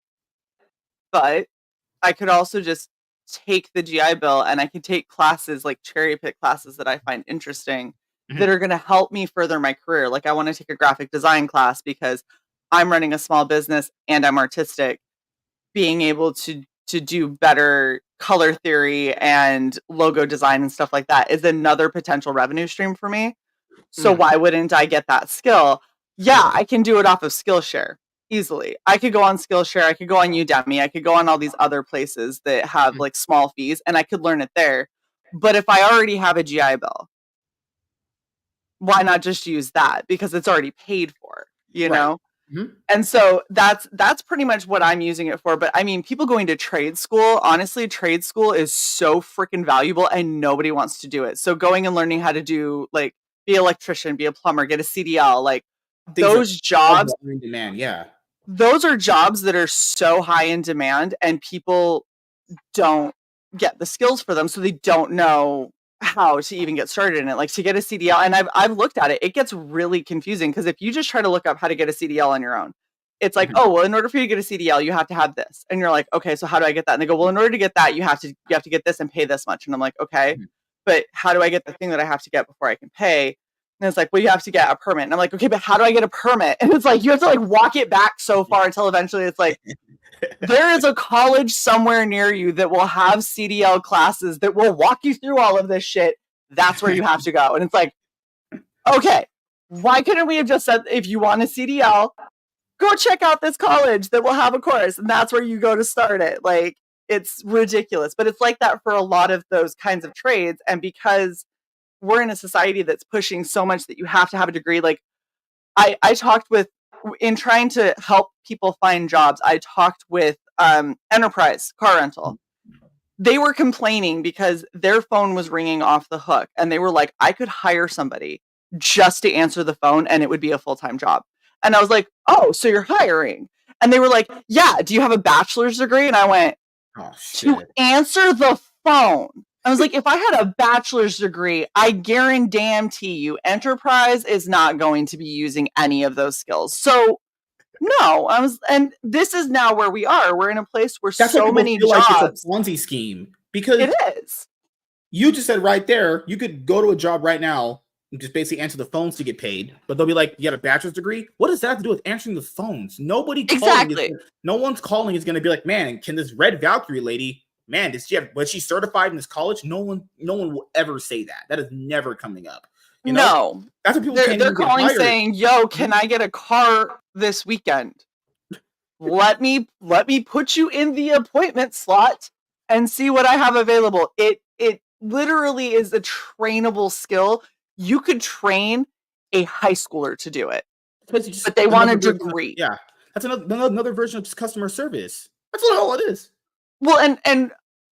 [SPEAKER 2] but I could also just take the GI Bill, and I can take classes, cherry pick classes that I find interesting that are going to help me further my career. I want to take a graphic design class because I'm running a small business and I'm artistic. Being able to do better color theory and logo design and stuff like that is another potential revenue stream for me. So why wouldn't I get that skill? Yeah, I can do it off of Skillshare easily. I could go on Skillshare, I could go on Udemy, I could go on all these other places that have small fees, and I could learn it there. But if I already have a GI Bill, why not just use that? Because it's already paid for, know? And so that's pretty much what I'm using it for. But I mean, people going to trade school, honestly, trade school is so freaking valuable, and nobody wants to do it. So going and learning how to do be an electrician, be a plumber, get a CDL, those jobs
[SPEAKER 1] in demand. Yeah,
[SPEAKER 2] those are jobs that are so high in demand, and people don't get the skills for them, so they don't know how to even get started in it. To get a CDL, and I've looked at it, it gets really confusing, because if you just try to look up how to get a CDL on your own, it's oh, well, in order for you to get a CDL, you have to have this, and you're like, okay, so how do I get that? And they go, well, in order to get that, you have to get this and pay this much, and I'm like, okay, but how do I get the thing that I have to get before I can pay? And it's well, you have to get a permit, and I'm like, okay, but how do I get a permit? And it's you have to walk it back so far until eventually it's there is a college somewhere near you that will have CDL classes that will walk you through all of this shit. That's where you have to go. And it's okay, Why couldn't we have just said, if you want a CDL, go check out this college that will have a course, and that's where you go to start it. Like, it's ridiculous. But it's like that for a lot of those kinds of trades. And because we're in a society that's pushing so much that you have to have a degree, like I talked with, in trying to help people find jobs, I talked with Enterprise Car Rental. They were complaining because their phone was ringing off the hook, and they were like, I could hire somebody just to answer the phone and it would be a full-time job. And I was like, oh, so you're hiring? And they were like, yeah, do you have a bachelor's degree? And I went,
[SPEAKER 1] Oh
[SPEAKER 2] to
[SPEAKER 1] shit.
[SPEAKER 2] answer the phone. I was like, if I had a bachelor's degree, I guarantee you Enterprise is not going to be using any of those skills. So no, and this is now where we are. We're in a place where
[SPEAKER 1] That's why
[SPEAKER 2] so
[SPEAKER 1] people
[SPEAKER 2] many
[SPEAKER 1] feel like
[SPEAKER 2] jobs.
[SPEAKER 1] it's a Ponzi scheme, because
[SPEAKER 2] It is.
[SPEAKER 1] you just said right there, you could go to a job right now and just basically answer the phones to get paid, but they'll be like, you got a bachelor's degree? What does that have to do with answering the phones? Nobody calling
[SPEAKER 2] Exactly.
[SPEAKER 1] no one's calling is going to be like, man, can this red Valkyrie lady, man, was she certified in this college? No one will ever say that. That is never coming up. You know?
[SPEAKER 2] No.
[SPEAKER 1] That's what people
[SPEAKER 2] They're calling saying, yo, can I get a car this weekend? Let me put you in the appointment slot and see what I have available. It literally is a trainable skill. You could train a high schooler to do it, but they want a degree.
[SPEAKER 1] Yeah, that's another version of just customer service. That's all it is.
[SPEAKER 2] Well, and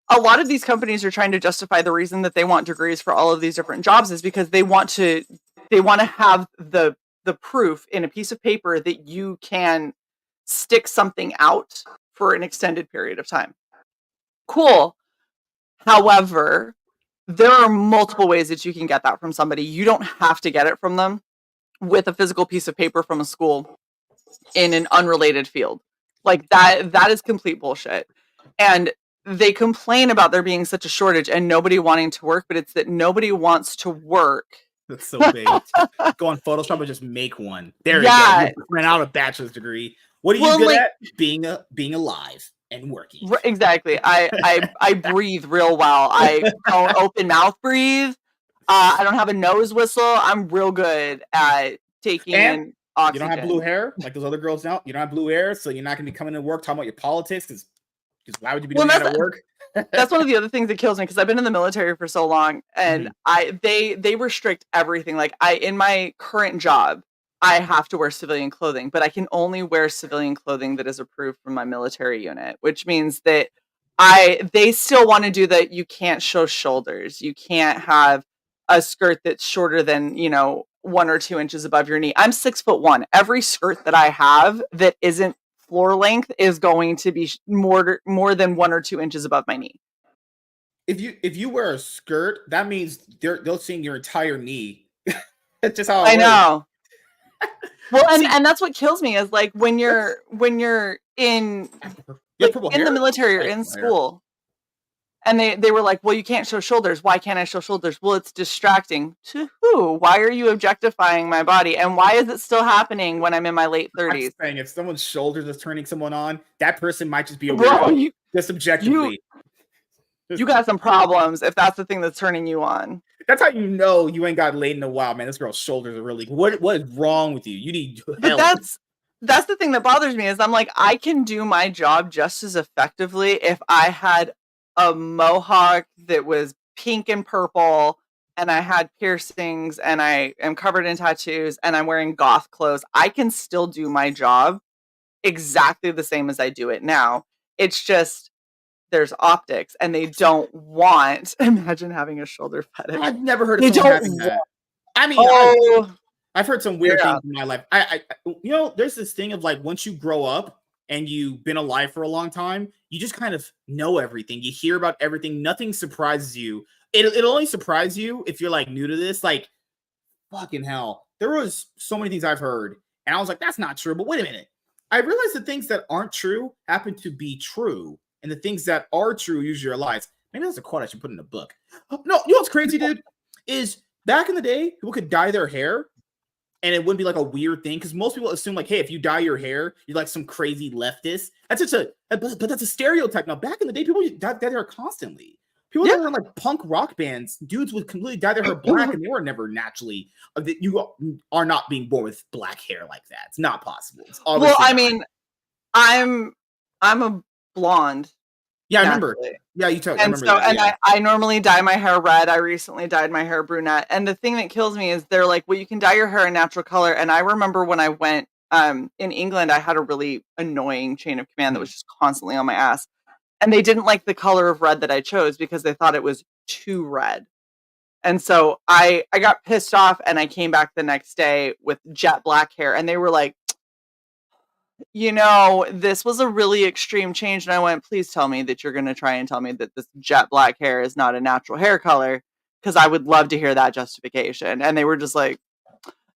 [SPEAKER 2] a lot of these companies are trying to justify the reason that they want degrees for all of these different jobs is because they want to have the proof in a piece of paper that you can stick something out for an extended period of time. Cool. However, there are multiple ways that you can get that from somebody. You don't have to get it from them with a physical piece of paper from a school in an unrelated field. Like that is complete bullshit. And they complain about there being such a shortage and nobody wanting to work, but it's that nobody wants to work.
[SPEAKER 1] That's so big. Go on Photoshop and just make one. There
[SPEAKER 2] Yeah.
[SPEAKER 1] you go. You print out a bachelor's degree. What are you good at? Being alive and working.
[SPEAKER 2] Exactly. I breathe real well. I don't open mouth breathe. I don't have a nose whistle. I'm real good at taking in oxygen.
[SPEAKER 1] You don't have blue hair like those other girls now. You don't have blue hair, so you're not going to be coming to work talking about your politics. Because why would you be doing that at work?
[SPEAKER 2] That's one of the other things that kills me, because I've been in the military for so long, and they restrict everything. Like in my current job, I have to wear civilian clothing, but I can only wear civilian clothing that is approved from my military unit, which means that they still want to do that. You can't show shoulders. You can't have a skirt that's shorter than 1 or 2 inches above your knee. I'm 6'1". Every skirt that I have that isn't floor length is going to be more than 1 or 2 inches above my knee.
[SPEAKER 1] If you wear a skirt, that means they'll see your entire knee. That's just how
[SPEAKER 2] I know. Well, and that's what kills me is like when you're in the military or in school, and they were like, well, you can't show shoulders. Why can't I show shoulders? Well, it's distracting. To who? Why are you objectifying my body? And why is it still happening when I'm in my late 30s?
[SPEAKER 1] I'm saying if someone's shoulders is turning someone on, that person might just be a weirdo. Just objectively.
[SPEAKER 2] You got some problems if that's the thing that's turning you on.
[SPEAKER 1] That's how you know you ain't got laid in a while, man. This girl's shoulders are really. What is wrong with you? You need help.
[SPEAKER 2] But that's the thing that bothers me is I'm like, I can do my job just as effectively if I had a mohawk that was pink and purple, and I had piercings, and I am covered in tattoos, and I'm wearing goth clothes. I can still do my job exactly the same as I do it now. It's just there's optics, and they don't want. Imagine having a shoulder fetish.
[SPEAKER 1] I've never heard of someone having that. I mean, I've heard some weird things in my life. I there's this thing of like once you grow up and you've been alive for a long time, you just kind of know everything. You hear about everything. Nothing surprises you. It'll only surprise you if you're like new to this. Like, fucking hell, there was so many things I've heard, and I was like, that's not true. But wait a minute, I realized the things that aren't true happen to be true, and the things that are true usually are lies. Maybe that's a quote I should put in a book. No, you know what's crazy, dude? Is back in the day, people could dye their hair, and it wouldn't be like a weird thing because most people assume like, hey, if you dye your hair, you're like some crazy leftist. That's just but that's a stereotype. Now, back in the day, people dyed their hair constantly. People that were in like punk rock bands, dudes would completely dye their hair black, and they were never naturally. You are not being born with black hair like that. It's not possible. It's
[SPEAKER 2] well, I mean, I'm a blonde.
[SPEAKER 1] Yeah, I remember. Yeah, you told. I remember that.
[SPEAKER 2] And I normally dye my hair red. I recently dyed my hair brunette. And the thing that kills me is they're like, well, you can dye your hair a natural color. And I remember when I went in England, I had a really annoying chain of command that was just constantly on my ass. And they didn't like the color of red that I chose because they thought it was too red. And so I got pissed off and I came back the next day with jet black hair. And they were like, this was a really extreme change. And I went, please tell me that you're going to try and tell me that this jet black hair is not a natural hair color, because I would love to hear that justification. And they were just like,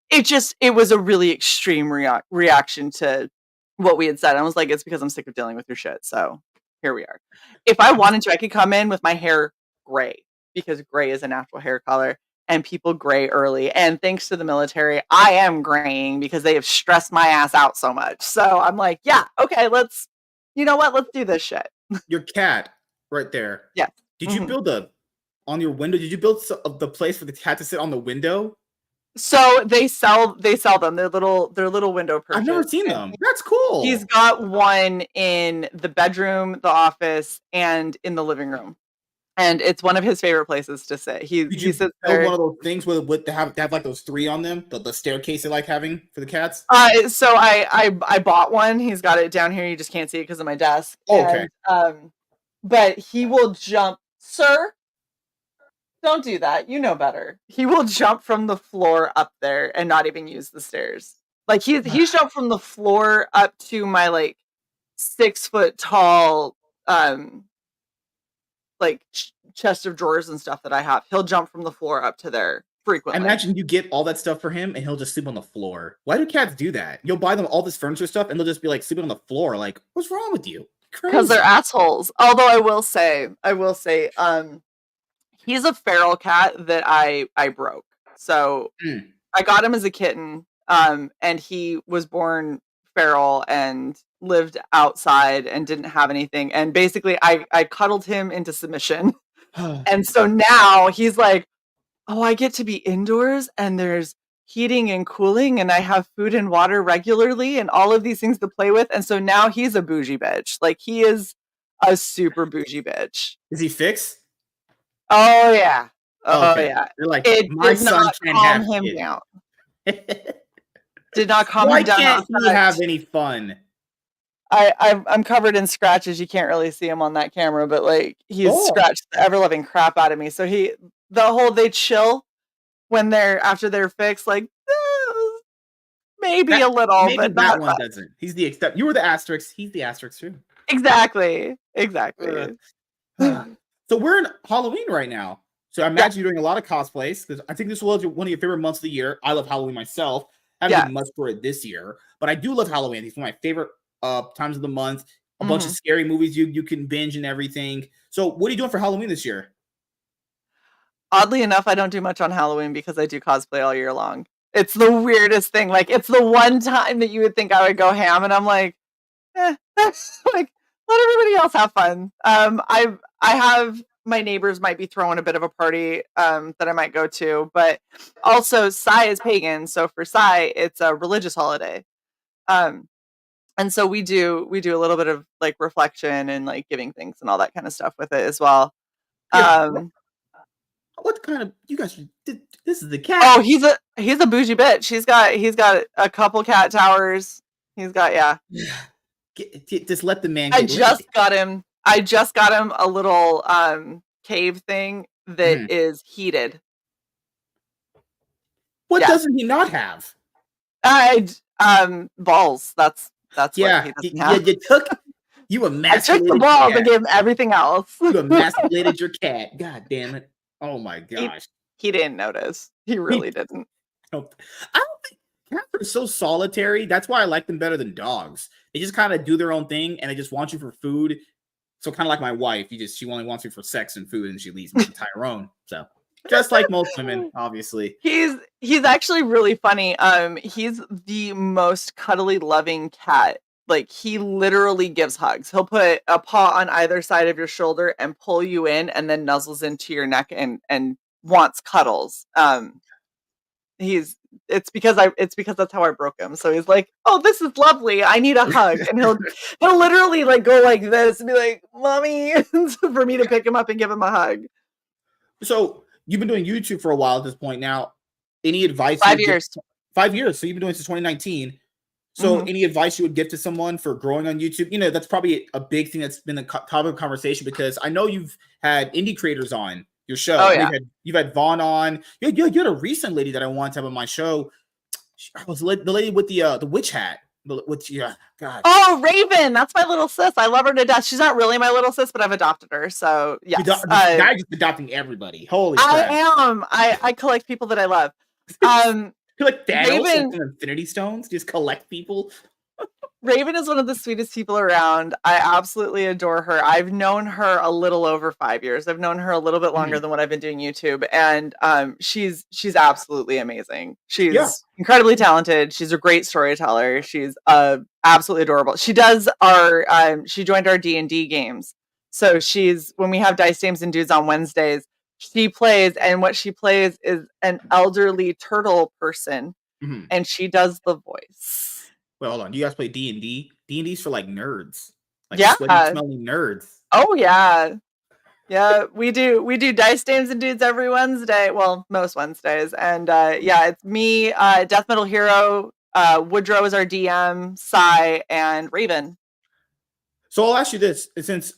[SPEAKER 2] it was a really extreme reaction to what we had said. I was like, it's because I'm sick of dealing with your shit. So here we are. If I wanted to, I could come in with my hair gray, because gray is a natural hair color. And people gray early. And thanks to the military, I am graying because they have stressed my ass out so much. So I'm like, yeah, okay, let's do this shit.
[SPEAKER 1] Your cat right there.
[SPEAKER 2] Yeah.
[SPEAKER 1] Did you build on your window? Did you build the place for the cat to sit on the window?
[SPEAKER 2] So they sell them. They're little window perches.
[SPEAKER 1] I've never seen them. That's cool.
[SPEAKER 2] He's got one in the bedroom, the office, and in the living room. And it's one of his favorite places to sit. He sits there.
[SPEAKER 1] One of those things with to have like those three on them, the staircase they like having for the cats.
[SPEAKER 2] So I bought one. He's got it down here. You just can't see it because of my desk.
[SPEAKER 1] Oh, okay.
[SPEAKER 2] But he will jump, sir. Don't do that. You know better. He will jump from the floor up there and not even use the stairs. Like he's jumped from the floor up to my like 6 foot tall like chest of drawers and stuff that I have. He'll jump from the floor up to there frequently.
[SPEAKER 1] I imagine you get all that stuff for him and he'll just sleep on the floor. Why do cats do that? You'll buy them all this furniture stuff and they'll just be like sleeping on the floor. Like, what's wrong with you?
[SPEAKER 2] Because they're assholes. Although I will say, he's a feral cat that I broke. So I got him as a kitten, and he was born feral and lived outside and didn't have anything. And basically I cuddled him into submission. And so now he's like, oh, I get to be indoors and there's heating and cooling and I have food and water regularly and all of these things to play with. And so now he's a bougie bitch. Like he is a super bougie bitch.
[SPEAKER 1] Is he fixed?
[SPEAKER 2] Oh yeah.
[SPEAKER 1] Okay.
[SPEAKER 2] Yeah.
[SPEAKER 1] You're like,
[SPEAKER 2] it
[SPEAKER 1] my
[SPEAKER 2] did
[SPEAKER 1] son
[SPEAKER 2] not
[SPEAKER 1] can't
[SPEAKER 2] calm
[SPEAKER 1] have
[SPEAKER 2] him
[SPEAKER 1] kids.
[SPEAKER 2] down. Did not calm
[SPEAKER 1] Why
[SPEAKER 2] him down.
[SPEAKER 1] can't he have any fun?
[SPEAKER 2] I'm covered in scratches. You can't really see him on that camera, but like he's scratched the ever loving crap out of me. So they chill when after they're fixed, like maybe a little,
[SPEAKER 1] maybe
[SPEAKER 2] but
[SPEAKER 1] that
[SPEAKER 2] not
[SPEAKER 1] one doesn't. He's the except. You were the asterisk. He's the asterisk too.
[SPEAKER 2] Exactly.
[SPEAKER 1] So we're in Halloween right now. So I imagine you're doing a lot of cosplays because I think this was one of your favorite months of the year. I love Halloween myself. I haven't been much for it this year, but I do love Halloween. It's one of my favorite times of the month. A bunch of scary movies you can binge and everything. So what are you doing for Halloween this year?
[SPEAKER 2] Oddly enough, I don't do much on Halloween because I do cosplay all year long. It's the weirdest thing. Like it's the one time that you would think I would go ham, and I'm like, like let everybody else have fun. I have my neighbors might be throwing a bit of a party that I might go to, but also Psy is pagan, so for Psy it's a religious holiday. And so we do a little bit of like reflection and like giving things and all that kind of stuff with it as well.
[SPEAKER 1] Yeah, what kind of you guys? This is the cat.
[SPEAKER 2] Oh, he's a bougie bitch. He's got a couple cat towers. He's got
[SPEAKER 1] just let the man.
[SPEAKER 2] I just got him a little cave thing that is heated.
[SPEAKER 1] What doesn't he not have?
[SPEAKER 2] Balls. That's what he doesn't have.
[SPEAKER 1] You emasculated.
[SPEAKER 2] I took the balls and gave him everything else.
[SPEAKER 1] You emasculated your cat. God damn it. Oh my gosh.
[SPEAKER 2] He didn't notice. He really didn't.
[SPEAKER 1] I don't think cats are so solitary. That's why I like them better than dogs. They just kind of do their own thing and they just want you for food. So kind of like my wife, she only wants me for sex and food and she leaves me to Tyrone. So just like most women, obviously.
[SPEAKER 2] He's actually really funny. He's the most cuddly loving cat Like, he literally gives hugs. He'll put a paw on either side of your shoulder and pull you in, and then nuzzles into your neck and wants cuddles. It's because that's how I broke him. So he's like, "Oh, this is lovely. I need a hug." And he'll literally like go like this and be like, "Mommy," for me to pick him up and give him a hug.
[SPEAKER 1] So you've been doing YouTube for a while at this point now. Any advice?
[SPEAKER 2] 5 years.
[SPEAKER 1] 5 years. So you've been doing it since 2019. So any advice you would give to someone for growing on YouTube? You know, that's probably a big thing that's been a topic of conversation, because I know you've had indie creators on your show.
[SPEAKER 2] Oh, yeah.
[SPEAKER 1] You've had Vaughn on. You had a recent lady that I wanted to have on my show. I was the lady with the witch hat. God.
[SPEAKER 2] Oh, Raven, that's my little sis. I love her to death. She's not really my little sis, but I've adopted her. So yes,
[SPEAKER 1] this guy just adopting everybody. Holy crap!
[SPEAKER 2] I am. I collect people that I love.
[SPEAKER 1] You're like Thanos
[SPEAKER 2] Raven,
[SPEAKER 1] with Infinity Stones. Just collect people.
[SPEAKER 2] Raven is one of the sweetest people around. I absolutely adore her. I've known her a little over 5 years. I've known her a little bit longer than what I've been doing YouTube, and she's absolutely amazing. She's incredibly talented. She's a great storyteller. She's absolutely adorable. She does she joined our D&D games. So when we have Dice Dames and Dudes on Wednesdays, she plays, and what she plays is an elderly turtle person, and she does the voice.
[SPEAKER 1] Well, hold on. Do you guys play D&D? D&D's for like nerds. Like
[SPEAKER 2] yeah.
[SPEAKER 1] sweaty, smelly nerds.
[SPEAKER 2] Oh yeah. Yeah, we do Dice Dames and Dudes every Wednesday. Well, most Wednesdays. And it's me, Death Metal Hero, Woodrow is our DM, Sai, and Raven.
[SPEAKER 1] So I'll ask you this, since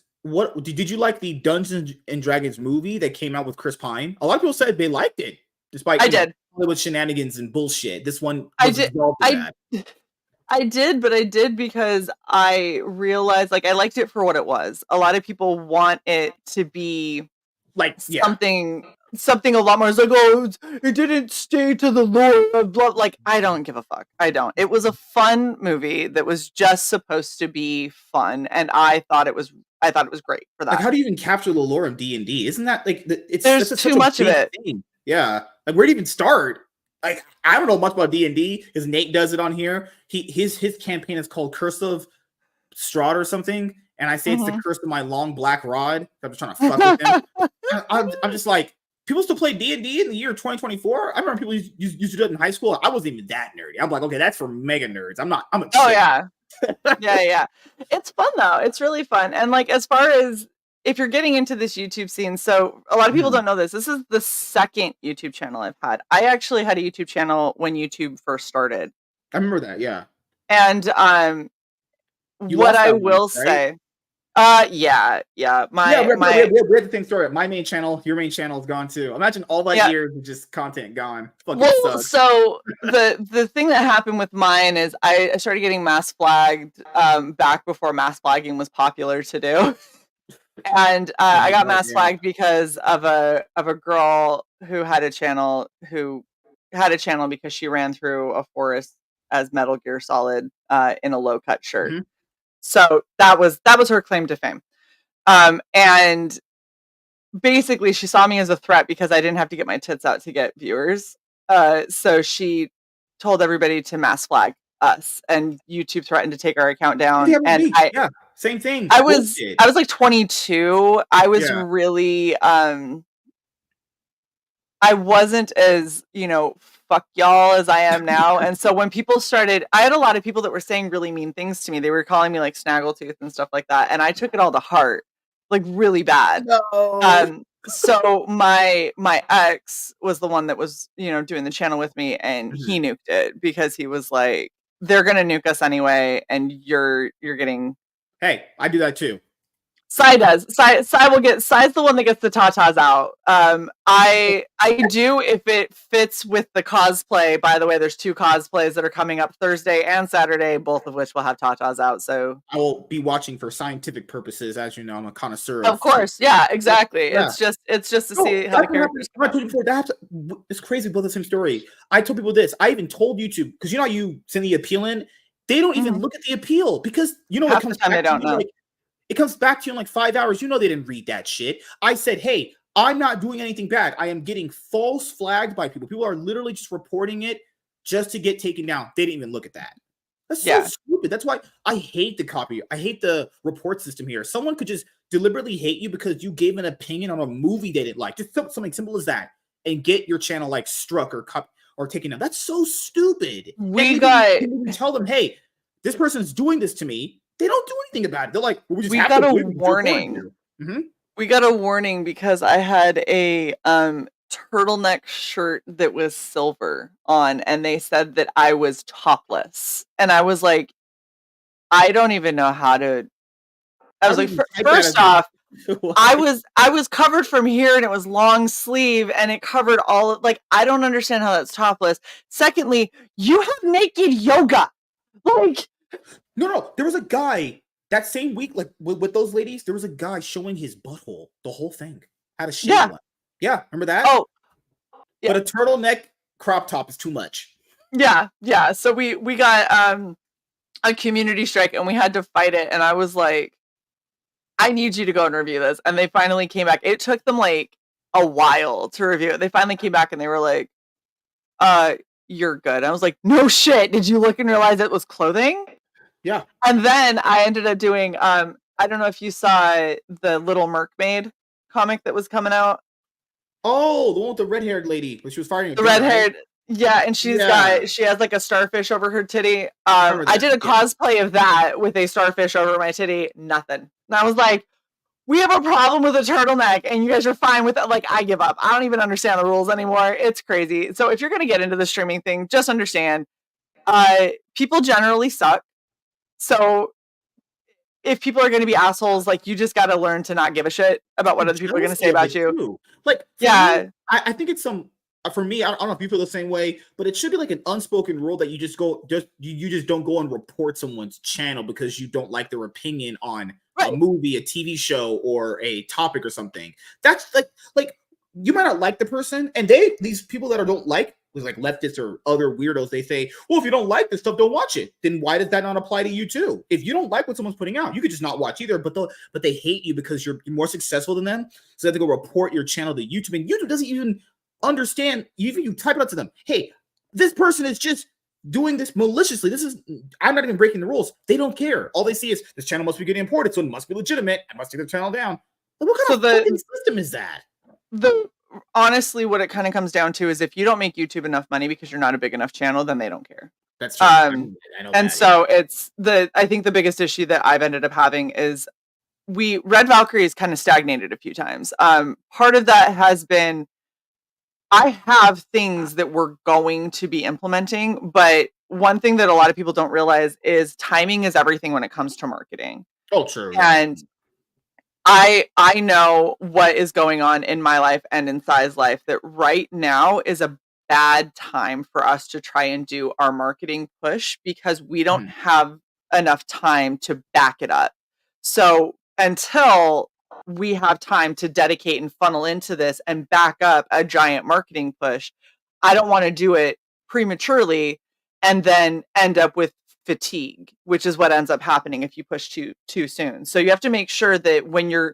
[SPEAKER 1] did you like the Dungeons and Dragons movie that came out with Chris Pine? A lot of people said they liked it, despite Hollywood shenanigans and bullshit. This one
[SPEAKER 2] I did, but I did because I realized, like, I liked it for what it was. A lot of people want it to be
[SPEAKER 1] like
[SPEAKER 2] something a lot more. It's like, oh, it didn't stay to the lore of blah. Like, I don't give a fuck. I don't. It was a fun movie that was just supposed to be fun, and I thought it was great for that.
[SPEAKER 1] Like, how do you even capture the lore of D&D? Isn't that like
[SPEAKER 2] there's too much of it?
[SPEAKER 1] Thing. Yeah, like where do you even start? Like, I don't know much about D&D because Nate does it on here. His campaign is called Curse of Strahd or something, and I say it's the curse of my long black rod. I'm just trying to fuck with him. I'm just like, people still play D&D in the year 2024. I remember people used to do it in high school. I wasn't even that nerdy. I'm like, okay, that's for mega nerds. I'm a chick.
[SPEAKER 2] Oh yeah. yeah. It's fun though. It's really fun. And like, as far as if you're getting into this YouTube scene, so a lot of people don't know this. This is the second YouTube channel I've had. I actually had a YouTube channel when YouTube first started.
[SPEAKER 1] I remember that, yeah.
[SPEAKER 2] And what I will say, we had
[SPEAKER 1] the same story. My main channel, your main channel is gone too. Imagine all that years of just content gone. Fucking sucks.
[SPEAKER 2] So the thing that happened with mine is I started getting mass flagged back before mass flagging was popular to do. And I got mass flagged because of a girl who had a channel because she ran through a forest as Metal Gear Solid in a low cut shirt. So that was her claim to fame. And basically she saw me as a threat because I didn't have to get my tits out to get viewers. So she told everybody to mass flag us, and YouTube threatened to take our account down.
[SPEAKER 1] Same thing.
[SPEAKER 2] I was like 22. I was really I wasn't as, fuck y'all as I am now. And so when people started, I had a lot of people that were saying really mean things to me. They were calling me like snaggletooth and stuff like that. And I took it all to heart, like really bad.
[SPEAKER 1] No.
[SPEAKER 2] So my ex was the one that was, doing the channel with me, and he nuked it because he was like, they're going to nuke us anyway. And you're getting.
[SPEAKER 1] Hey, I do that too.
[SPEAKER 2] Sai does. Sai's the one that gets the tatas out. I do if it fits with the cosplay. By the way, there's 2 cosplays that are coming up Thursday and Saturday, both of which will have tatas out. So
[SPEAKER 1] I will be watching for scientific purposes. As you know, I'm a connoisseur.
[SPEAKER 2] Of course, yeah, exactly. Yeah. It's just to see how the characters.
[SPEAKER 1] It's crazy. Both the same story. I told people this. I even told YouTube, because how you send the appeal in. They don't even look at the appeal because
[SPEAKER 2] half the time they don't know.
[SPEAKER 1] It comes back to you in like 5 hours. They didn't read that shit. I said, hey, I'm not doing anything bad. I am getting false flagged by people. People are literally just reporting it just to get taken down. They didn't even look at that. That's so
[SPEAKER 2] Yeah.
[SPEAKER 1] stupid. That's why I hate the copy. I hate the report system here. Someone could just deliberately hate you because you gave an opinion on a movie they didn't like. Just something simple as that, and get your channel like struck or taken down. That's so stupid. And
[SPEAKER 2] We
[SPEAKER 1] maybe you
[SPEAKER 2] got
[SPEAKER 1] can even tell them, hey, this person's doing this to me. They don't do anything about it. They're like, well, we just
[SPEAKER 2] we
[SPEAKER 1] have to
[SPEAKER 2] got a
[SPEAKER 1] avoid it. We report
[SPEAKER 2] warning.
[SPEAKER 1] you. Mm-hmm.
[SPEAKER 2] We got a warning because I had a turtleneck shirt that was silver on, and they said that I was topless. And I was like, I don't even know how to. I
[SPEAKER 1] How
[SPEAKER 2] was
[SPEAKER 1] do you
[SPEAKER 2] like,
[SPEAKER 1] even type that
[SPEAKER 2] first
[SPEAKER 1] as your
[SPEAKER 2] off, I
[SPEAKER 1] what?
[SPEAKER 2] was covered from here, and it was long sleeve, and it covered all of, like, I don't understand how that's topless. Secondly, you have naked yoga. Like,
[SPEAKER 1] No. There was a guy that same week, like with those ladies. There was a guy showing his butthole, the whole thing, had a shave
[SPEAKER 2] yeah.
[SPEAKER 1] one. Yeah, remember that?
[SPEAKER 2] Oh, yeah.
[SPEAKER 1] But a turtleneck crop top is too much.
[SPEAKER 2] Yeah. So we got a community strike, and we had to fight it, and I was like, I need you to go and review this. And they finally came back. It took them like a while to review it. They finally came back and they were like, you're good. I was like, no shit. Did you look and realize it was clothing?
[SPEAKER 1] Yeah.
[SPEAKER 2] And then I ended up doing I don't know if you saw the Little Mermaid comic that was coming out.
[SPEAKER 1] Oh, the one with the red-haired lady, when she was firing a
[SPEAKER 2] The
[SPEAKER 1] gun,
[SPEAKER 2] red
[SPEAKER 1] right?
[SPEAKER 2] haired, yeah, and
[SPEAKER 1] Yeah,
[SPEAKER 2] she has like a starfish over her titty.
[SPEAKER 1] I remember
[SPEAKER 2] I
[SPEAKER 1] that.
[SPEAKER 2] did a
[SPEAKER 1] Yeah.
[SPEAKER 2] cosplay of that with a starfish over my titty. Nothing. And I was like, we have a problem with a turtleneck, and you guys are fine with it. Like, I give up. I don't even understand the rules anymore. It's crazy. So if you're gonna get into the streaming thing, just understand, people generally suck. So if people are gonna be assholes, like, you just gotta learn to not give a shit about what
[SPEAKER 1] And
[SPEAKER 2] other people are gonna say
[SPEAKER 1] jealousy of
[SPEAKER 2] about
[SPEAKER 1] it
[SPEAKER 2] you.
[SPEAKER 1] too. Like for me,
[SPEAKER 2] Yeah,
[SPEAKER 1] I think it's some for me. I don't know if you feel the same way, but it should be like an unspoken rule that you you just don't go and report someone's channel because you don't like their opinion on a
[SPEAKER 2] right.
[SPEAKER 1] movie, a TV show, or a topic or something. That's like you might not like the person, and these people that don't like with like leftists or other weirdos, they say, well, if you don't like this stuff, don't watch it. Then why does that not apply to you too? If you don't like what someone's putting out, you could just not watch either. But they hate you because you're more successful than them. So they have to go report your channel to YouTube, and YouTube doesn't even understand. Even you type it out to them, hey, this person is just doing this maliciously. I'm not even breaking the rules. They don't care. All they see is this channel must be getting imported, so it must be legitimate. I must take the channel down. Like, what
[SPEAKER 2] So
[SPEAKER 1] kind of fucking system is that?
[SPEAKER 2] the honestly, what it kind of comes down to is if you don't make YouTube enough money because you're not a big enough channel, then they don't care.
[SPEAKER 1] That's true. I know
[SPEAKER 2] And
[SPEAKER 1] that. Yeah.
[SPEAKER 2] so I think the biggest issue that I've ended up having is Red Valkyrie has kind of stagnated a few times. Part of that has been I have things that we're going to be implementing, but one thing that a lot of people don't realize is timing is everything when it comes to marketing.
[SPEAKER 1] Oh, true. Yeah.
[SPEAKER 2] And I know what is going on in my life and in Sai's life, that right now is a bad time for us to try and do our marketing push because we don't
[SPEAKER 1] Mhm.
[SPEAKER 2] have enough time to back it up. So until we have time to dedicate and funnel into this and back up a giant marketing push, I don't want to do it prematurely and then end up with fatigue, which is what ends up happening if you push too soon. So you have to make sure that when you're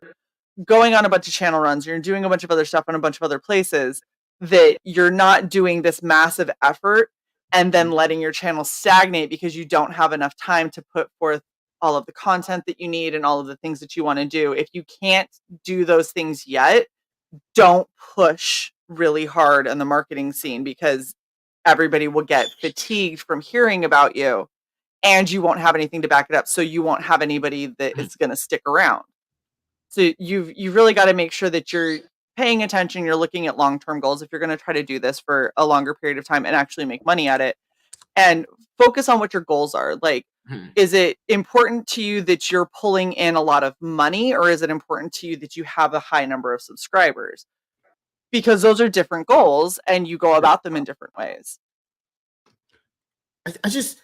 [SPEAKER 2] going on a bunch of channel runs, you're doing a bunch of other stuff on a bunch of other places, that you're not doing this massive effort and then letting your channel stagnate because you don't have enough time to put forth all of the content that you need and all of the things that you want to do. If you can't do those things yet, don't push really hard on the marketing scene because everybody will get fatigued from hearing about you and you won't have anything to back it up. So you won't have anybody that is going to stick around. So you've really got to make sure that you're paying attention, you're looking at long-term goals if you're going to try to do this for a longer period of time and actually make money at it, and focus on what your goals are. Like,
[SPEAKER 1] Mhm.
[SPEAKER 2] is it important to you that you're pulling in a lot of money, or is it important to you that you have a high number of subscribers? Because those are different goals and you go about them in different ways.
[SPEAKER 1] I just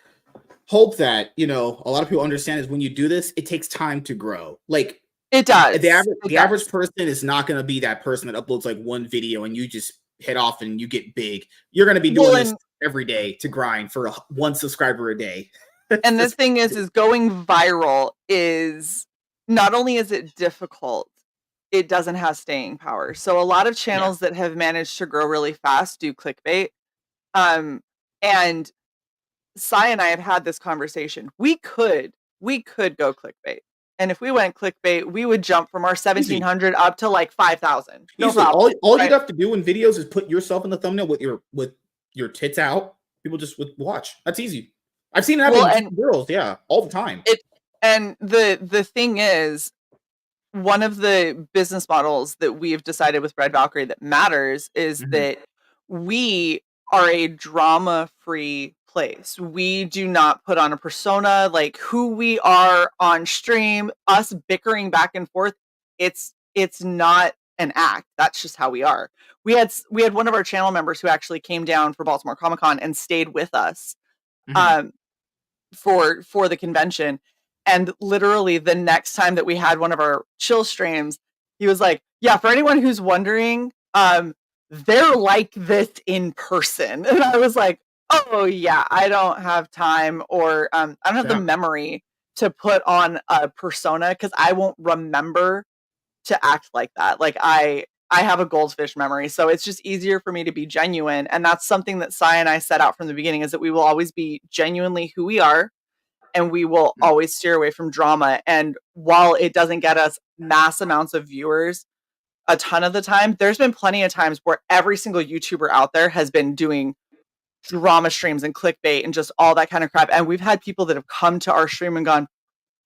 [SPEAKER 1] hope that a lot of people understand is when you do this, it takes time to grow. Like
[SPEAKER 2] It
[SPEAKER 1] the
[SPEAKER 2] does.
[SPEAKER 1] average
[SPEAKER 2] It
[SPEAKER 1] the average
[SPEAKER 2] does.
[SPEAKER 1] person is not going to be that person that uploads like one video and you just hit off and you get big. You're going to be
[SPEAKER 2] Well,
[SPEAKER 1] doing this every day to grind for one subscriber a day. It's
[SPEAKER 2] and the
[SPEAKER 1] just
[SPEAKER 2] thing is going viral is, not only is it difficult, it doesn't have staying power. So a lot of
[SPEAKER 1] yeah.
[SPEAKER 2] channels that have managed to grow really fast do clickbait. Um, and Sai and I have had this conversation. We could go clickbait. And if we went clickbait, we would jump from our
[SPEAKER 1] Easy.
[SPEAKER 2] 1,700 up to like 5,000. No
[SPEAKER 1] Easily.
[SPEAKER 2] problem.
[SPEAKER 1] All
[SPEAKER 2] right?
[SPEAKER 1] you'd have to do in videos is put yourself in the thumbnail with your tits out. People just would watch. That's easy. I've seen it happen with girls, yeah, all the time.
[SPEAKER 2] And the thing is, one of the business models that we've decided with Red Valkyrie that matters is that we are a drama-free place. We do not put on a persona, like who we are on stream, us bickering back and forth. It's not an act. That's just how we are. We had one of our channel members who actually came down for Baltimore Comic-Con and stayed with us for the convention. And literally the next time that we had one of our chill streams, he was like, yeah, for anyone who's wondering, they're like this in person. And I was like, oh yeah, I don't have time, or I don't have the memory to put on a persona because I won't remember to act like that. Like I have a goldfish memory, so it's just easier for me to be genuine. And that's something that Sai and I set out from the beginning, is that we will always be genuinely who we are. And we will always steer away from drama. And while it doesn't get us mass amounts of viewers a ton of the time, there's been plenty of times where every single YouTuber out there has been doing drama streams and clickbait and just all that kind of crap. And we've had people that have come to our stream and gone,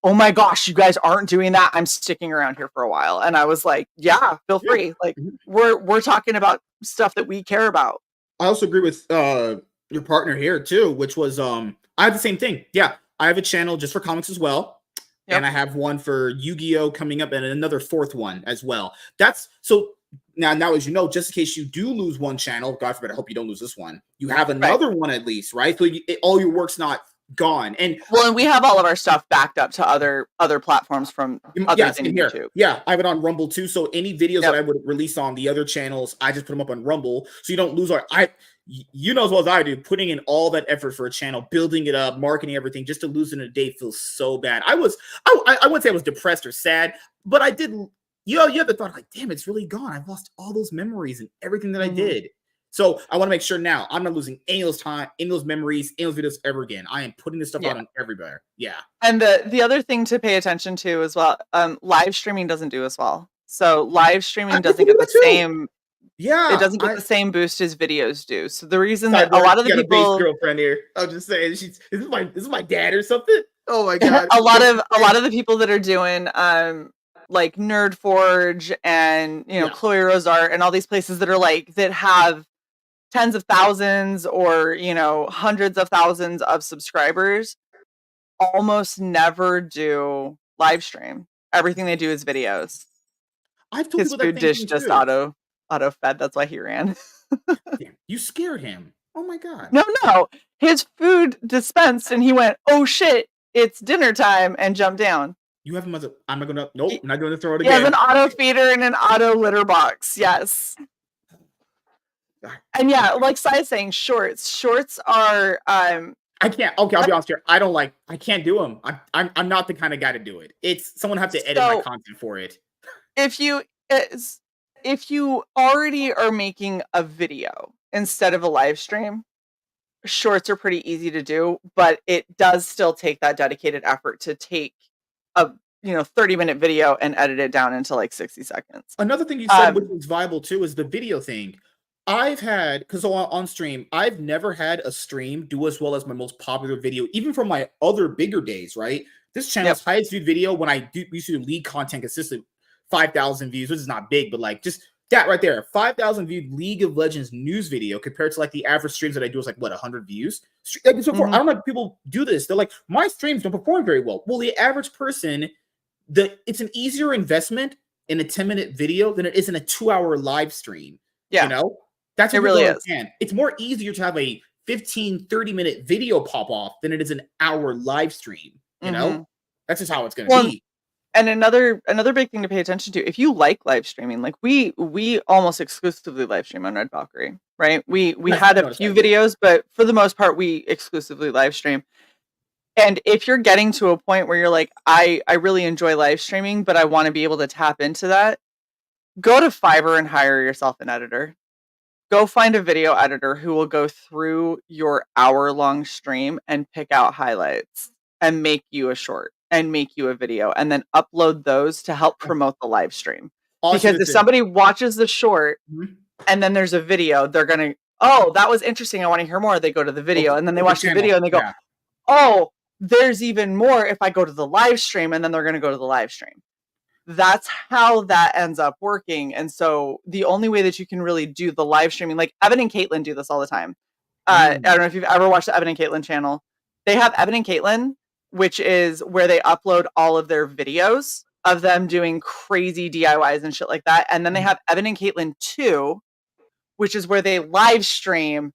[SPEAKER 2] oh my gosh, you guys aren't doing that. I'm sticking around here for a while. And I was like, yeah, feel free. Like we're talking about stuff that we care about.
[SPEAKER 1] I also agree with your partner here too, which was I have the same thing. Yeah. I have a channel just for comics as well. Yep. And I have one for Yu-Gi-Oh coming up and another fourth one as well. That's so now, as you know, just in case you do lose one channel, God forbid, I hope you don't lose this one. You have another one at least, right? So all your work's not gone. And
[SPEAKER 2] we have all of our stuff backed up to other platforms from other than YouTube.
[SPEAKER 1] Yeah, I have it on Rumble too. So any videos that I would release on the other channels, I just put them up on Rumble, so you don't lose you know as well as I do, putting in all that effort for a channel, building it up, marketing everything, just to lose it in a day feels so bad. I wouldn't say I was depressed or sad, but I did. You have the thought like, damn, it's really gone. I've lost all those memories and everything that I did. So I want to make sure now I'm not losing any of those time, any of those memories, any of those videos ever again. I am putting this stuff out on everywhere. Yeah.
[SPEAKER 2] And the other thing to pay attention to as well, live streaming doesn't do as well. So live streaming doesn't get the same. Yeah, it doesn't get the same boost as videos do. So the reason that a lot of the people,
[SPEAKER 1] a girlfriend here, I'm just saying, this is my dad or something. Oh my god,
[SPEAKER 2] a lot of the people that are doing like Nerd Forge and Chloe Rosart and all these places that are like that have tens of thousands or hundreds of thousands of subscribers almost never do live stream. Everything they do is videos.
[SPEAKER 1] I've told
[SPEAKER 2] his
[SPEAKER 1] people
[SPEAKER 2] food dish just auto fed. That's why he ran.
[SPEAKER 1] Damn, you scared him. Oh my god.
[SPEAKER 2] No. His food dispensed and he went, oh shit, it's dinner time, and jumped down.
[SPEAKER 1] You have him as I'm not gonna I'm not gonna throw it again.
[SPEAKER 2] He has an auto feeder and an auto litter box. Yes. And yeah, like Sai's saying, shorts are
[SPEAKER 1] I can't. Okay, I'll be honest here. I can't do them. I'm not the kind of guy to do it. It's someone have to edit my content for it.
[SPEAKER 2] If you already are making a video instead of a live stream, shorts are pretty easy to do, but it does still take that dedicated effort to take a 30-minute video and edit it down into like 60 seconds.
[SPEAKER 1] Another thing you said, which is viable too, is the video thing. I've had, because on stream, I've never had a stream do as well as my most popular video, even from my other bigger days, right? This channel's highest viewed video when I used to do league content consistent, 5,000 views, which is not big, but like just that right there, 5,000 viewed League of Legends news video compared to like the average streams that I do is like, what, 100 views? Like, so I don't know if people do this. They're like, my streams don't perform very well. Well, the average person, it's an easier investment in a 10-minute video than it is in a 2-hour live stream. Yeah. That's what
[SPEAKER 2] it really is.
[SPEAKER 1] It's more easier to have a 15, 30-minute video pop off than it is an hour live stream. You know? That's just how it's going to be.
[SPEAKER 2] And another big thing to pay attention to, if you like live streaming, like we almost exclusively live stream on Red Valkyrie, right? We had a few videos, but for the most part, we exclusively live stream. And if you're getting to a point where you're like, I really enjoy live streaming, but I want to be able to tap into that, go to Fiverr and hire yourself an editor. go find a video editor who will go through your hour-long stream and pick out highlights and make you a short and make you a video and then upload those to help promote the live stream. Because if somebody watches the short and then there's a video, they're going to, oh, that was interesting. I want to hear more. They go to the video and then they watch the video and they go, oh, there's even more if I go to the live stream, and then they're going to go to the live stream. That's how that ends up working. And so the only way that you can really do the live streaming, like Evan and Caitlin do this all the time. I don't know if you've ever watched the Evan and Caitlin channel. They have Evan and Caitlin, which is where they upload all of their videos of them doing crazy DIYs and shit like that. And then they have Evan and Caitlin 2, which is where they live stream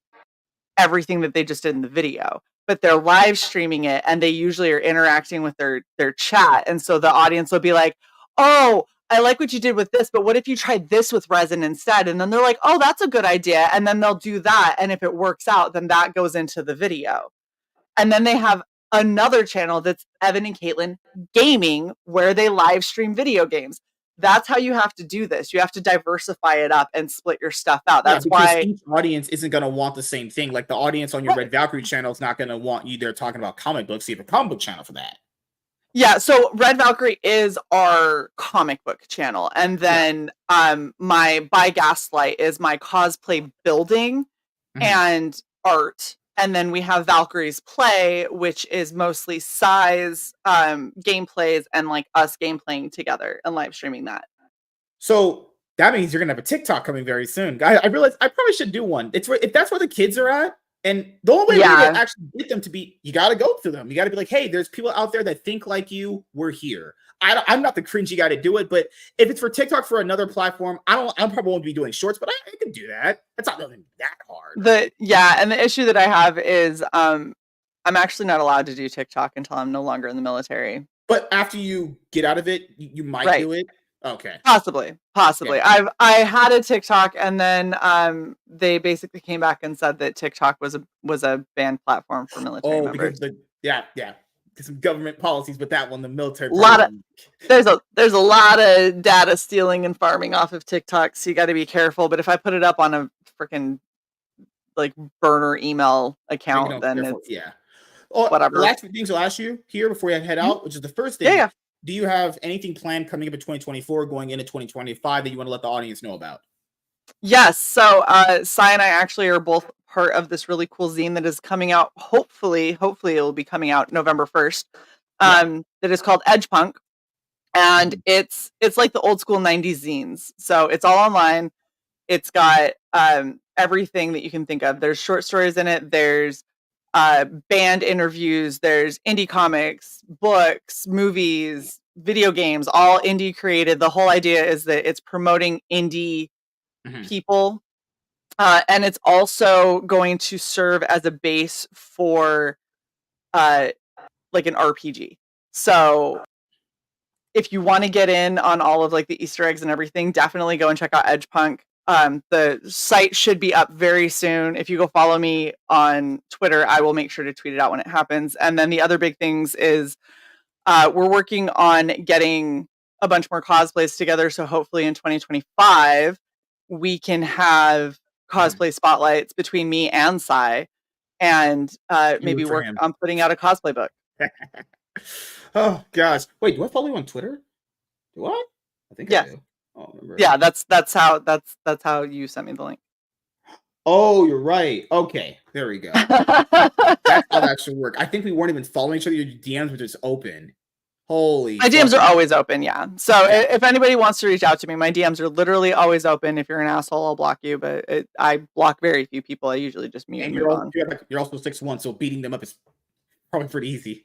[SPEAKER 2] everything that they just did in the video. But they're live streaming it, and they usually are interacting with their chat. And so the audience will be like, oh, I like what you did with this, but what if you tried this with resin instead? And then they're like, oh, that's a good idea. And then they'll do that. And if it works out, then that goes into the video. And then they have another channel that's Evan and Caitlin Gaming, where they live stream video games. That's how you have to do this. You have to diversify it up and split your stuff out. That's why
[SPEAKER 1] each audience isn't going to want the same thing. Like the audience on your Red Valkyrie channel is not going to want you there talking about comic books. You have a comic book channel for that.
[SPEAKER 2] Yeah, so Red Valkyrie is our comic book channel. And then my By Gaslight is my cosplay building and art. And then we have Valkyrie's Play, which is mostly size, gameplays, and like us gameplaying together and live streaming that.
[SPEAKER 1] So that means you're gonna have a TikTok coming very soon. I realized I probably should do one. It's if that's where the kids are at, and the only way to actually get them to be, you got to go to them. You got to be like, hey, there's people out there that think like you. We're here. I'm not the cringy guy to do it, but if it's for TikTok for another platform, I probably won't be doing shorts, but I can do that. It's not nothing that hard.
[SPEAKER 2] And the issue that I have is I'm actually not allowed to do TikTok until I'm no longer in the military.
[SPEAKER 1] But after you get out of it, you might do it. Okay.
[SPEAKER 2] Possibly. Yeah. I had a TikTok, and then they basically came back and said that TikTok was a banned platform for military members.
[SPEAKER 1] Because some government policies with that one, the military.
[SPEAKER 2] There's a lot of data stealing and farming off of TikTok, so you got to be careful. But if I put it up on a freaking like burner email account, then it's whatever.
[SPEAKER 1] The last few things I'll ask you here before we head out, which is the first thing.
[SPEAKER 2] Yeah.
[SPEAKER 1] Do you have anything planned coming up in 2024, going into 2025 that you want to let the audience know about?
[SPEAKER 2] Yes. So Sai and I actually are both part of this really cool zine that is coming out. Hopefully it will be coming out November 1st. That is called Edge Punk. And it's like the old school 90s zines. So it's all online. It's got everything that you can think of. There's short stories in it. There's band interviews. There's indie comics, books, movies, video games, all indie created. The whole idea is that it's promoting indie people. And it's also going to serve as a base for like an RPG. So if you want to get in on all of like the Easter eggs and everything, definitely go and check out Edge Punk. The site should be up very soon. If you go follow me on Twitter, I will make sure to tweet it out when it happens. And then the other big things is we're working on getting a bunch more cosplays together. So hopefully in 2025, we can have cosplay spotlights between me and Sai, and maybe work on putting out a cosplay book.
[SPEAKER 1] Oh gosh! Wait, do I follow you on Twitter? Do I? I think I do. Oh,
[SPEAKER 2] yeah, that's how you sent me the link.
[SPEAKER 1] Oh, you're right. Okay, there we go. That's how that should work. I think we weren't even following each other. Your DMs were just open. Holy!
[SPEAKER 2] My DMs are always open. Yeah. So if anybody wants to reach out to me, my DMs are literally always open. If you're an asshole, I'll block you. But I block very few people. I usually just mute and move on.
[SPEAKER 1] You're also 6'1", so beating them up is probably pretty easy.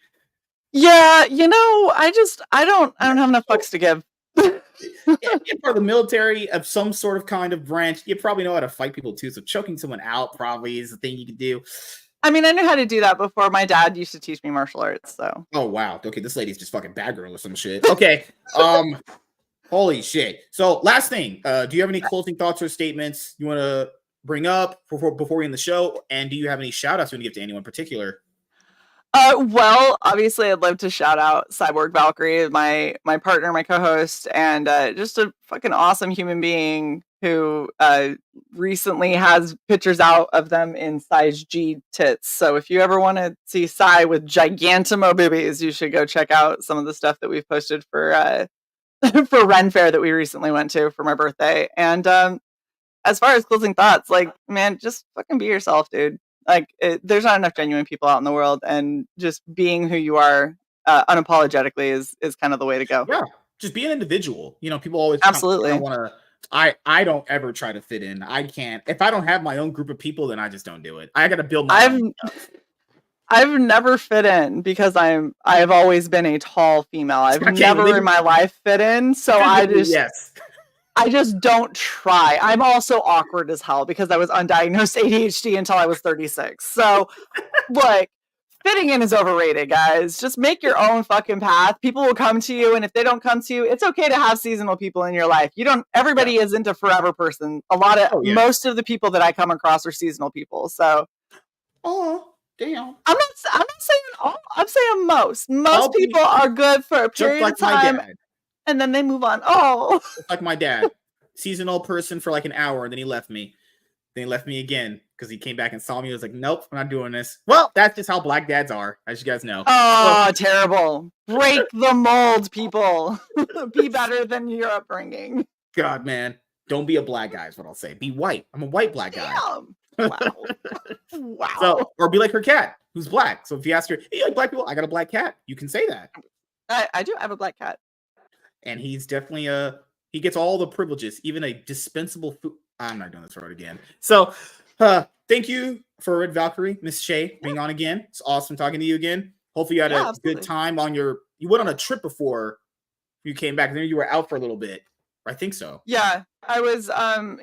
[SPEAKER 2] Yeah, I don't have enough fucks to give.
[SPEAKER 1] If for the military of some sort of kind of branch, you probably know how to fight people too. So choking someone out probably is the thing you can do.
[SPEAKER 2] I mean, I knew how to do that before. My dad used to teach me martial arts. So.
[SPEAKER 1] Oh wow. Okay, this lady's just fucking bad girl or some shit. Okay. Holy shit. So last thing, do you have any closing thoughts or statements you want to bring up before we end the show? And do you have any shout outs you want to give to anyone in particular?
[SPEAKER 2] Well, obviously, I'd love to shout out Cyborg Valkyrie, my partner, my co-host, and just a fucking awesome human being who recently has pictures out of them in size G tits. So if you ever want to see Cy with gigantimo boobies, you should go check out some of the stuff that we've posted for for Ren Fair that we recently went to for my birthday. And as far as closing thoughts, like, man, just fucking be yourself, dude. Like, there's not enough genuine people out in the world, and just being who you are unapologetically is kind of the way to go.
[SPEAKER 1] Yeah, just be an individual. You know, people always
[SPEAKER 2] Absolutely
[SPEAKER 1] want to. I don't ever try to fit in. I can't. If I don't have my own group of people, then I just don't do it. I got to build my own stuff.
[SPEAKER 2] I've never fit in because I've always been a tall female. I've never in my life fit in, so I just don't try. I'm also awkward as hell because I was undiagnosed ADHD until I was 36. So, like, fitting in is overrated, guys. Just make your own fucking path. People will come to you, and if they don't come to you, it's okay to have seasonal people in your life. Everybody is into forever person. Most of the people that I come across are seasonal people. So,
[SPEAKER 1] damn.
[SPEAKER 2] I'm not saying all. I'm saying most. Most people are good for a period of time, and then they move on.
[SPEAKER 1] Just like my dad, seasonal person for like an hour, and then he left me. Then he left me again because he came back and saw me. He was like, "Nope, I'm not doing this." Well, that's just how black dads are, as you guys know.
[SPEAKER 2] Oh, terrible! Break the mold, people. Be better than your upbringing.
[SPEAKER 1] God, man, don't be a black guy. Is what I'll say. Be white. I'm a white black guy.
[SPEAKER 2] Wow. Wow.
[SPEAKER 1] So, or be like her cat, who's black. So if you ask her, "Hey, you like black people?" I got a black cat. You can say that.
[SPEAKER 2] I do have a black cat.
[SPEAKER 1] And he's definitely he gets all the privileges, even a dispensable food. I'm not doing this right again. So thank you for Red Valkyrie, Miss Shay, being on again. It's awesome talking to you again. Hopefully you had a good time you went on a trip before you came back. Then you were out for a little bit. I think so.
[SPEAKER 2] Yeah. I was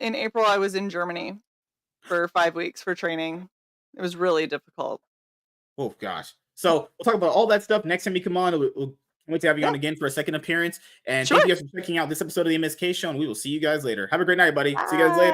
[SPEAKER 2] in April, I was in Germany for 5 weeks for training. It was really difficult.
[SPEAKER 1] Oh gosh. So we'll talk about all that stuff next time you come on. We'll wait to have you on again for a second appearance. And thank you guys for checking out this episode of the MSK Show, and we will see you guys later. Have a great night, buddy. See you guys later.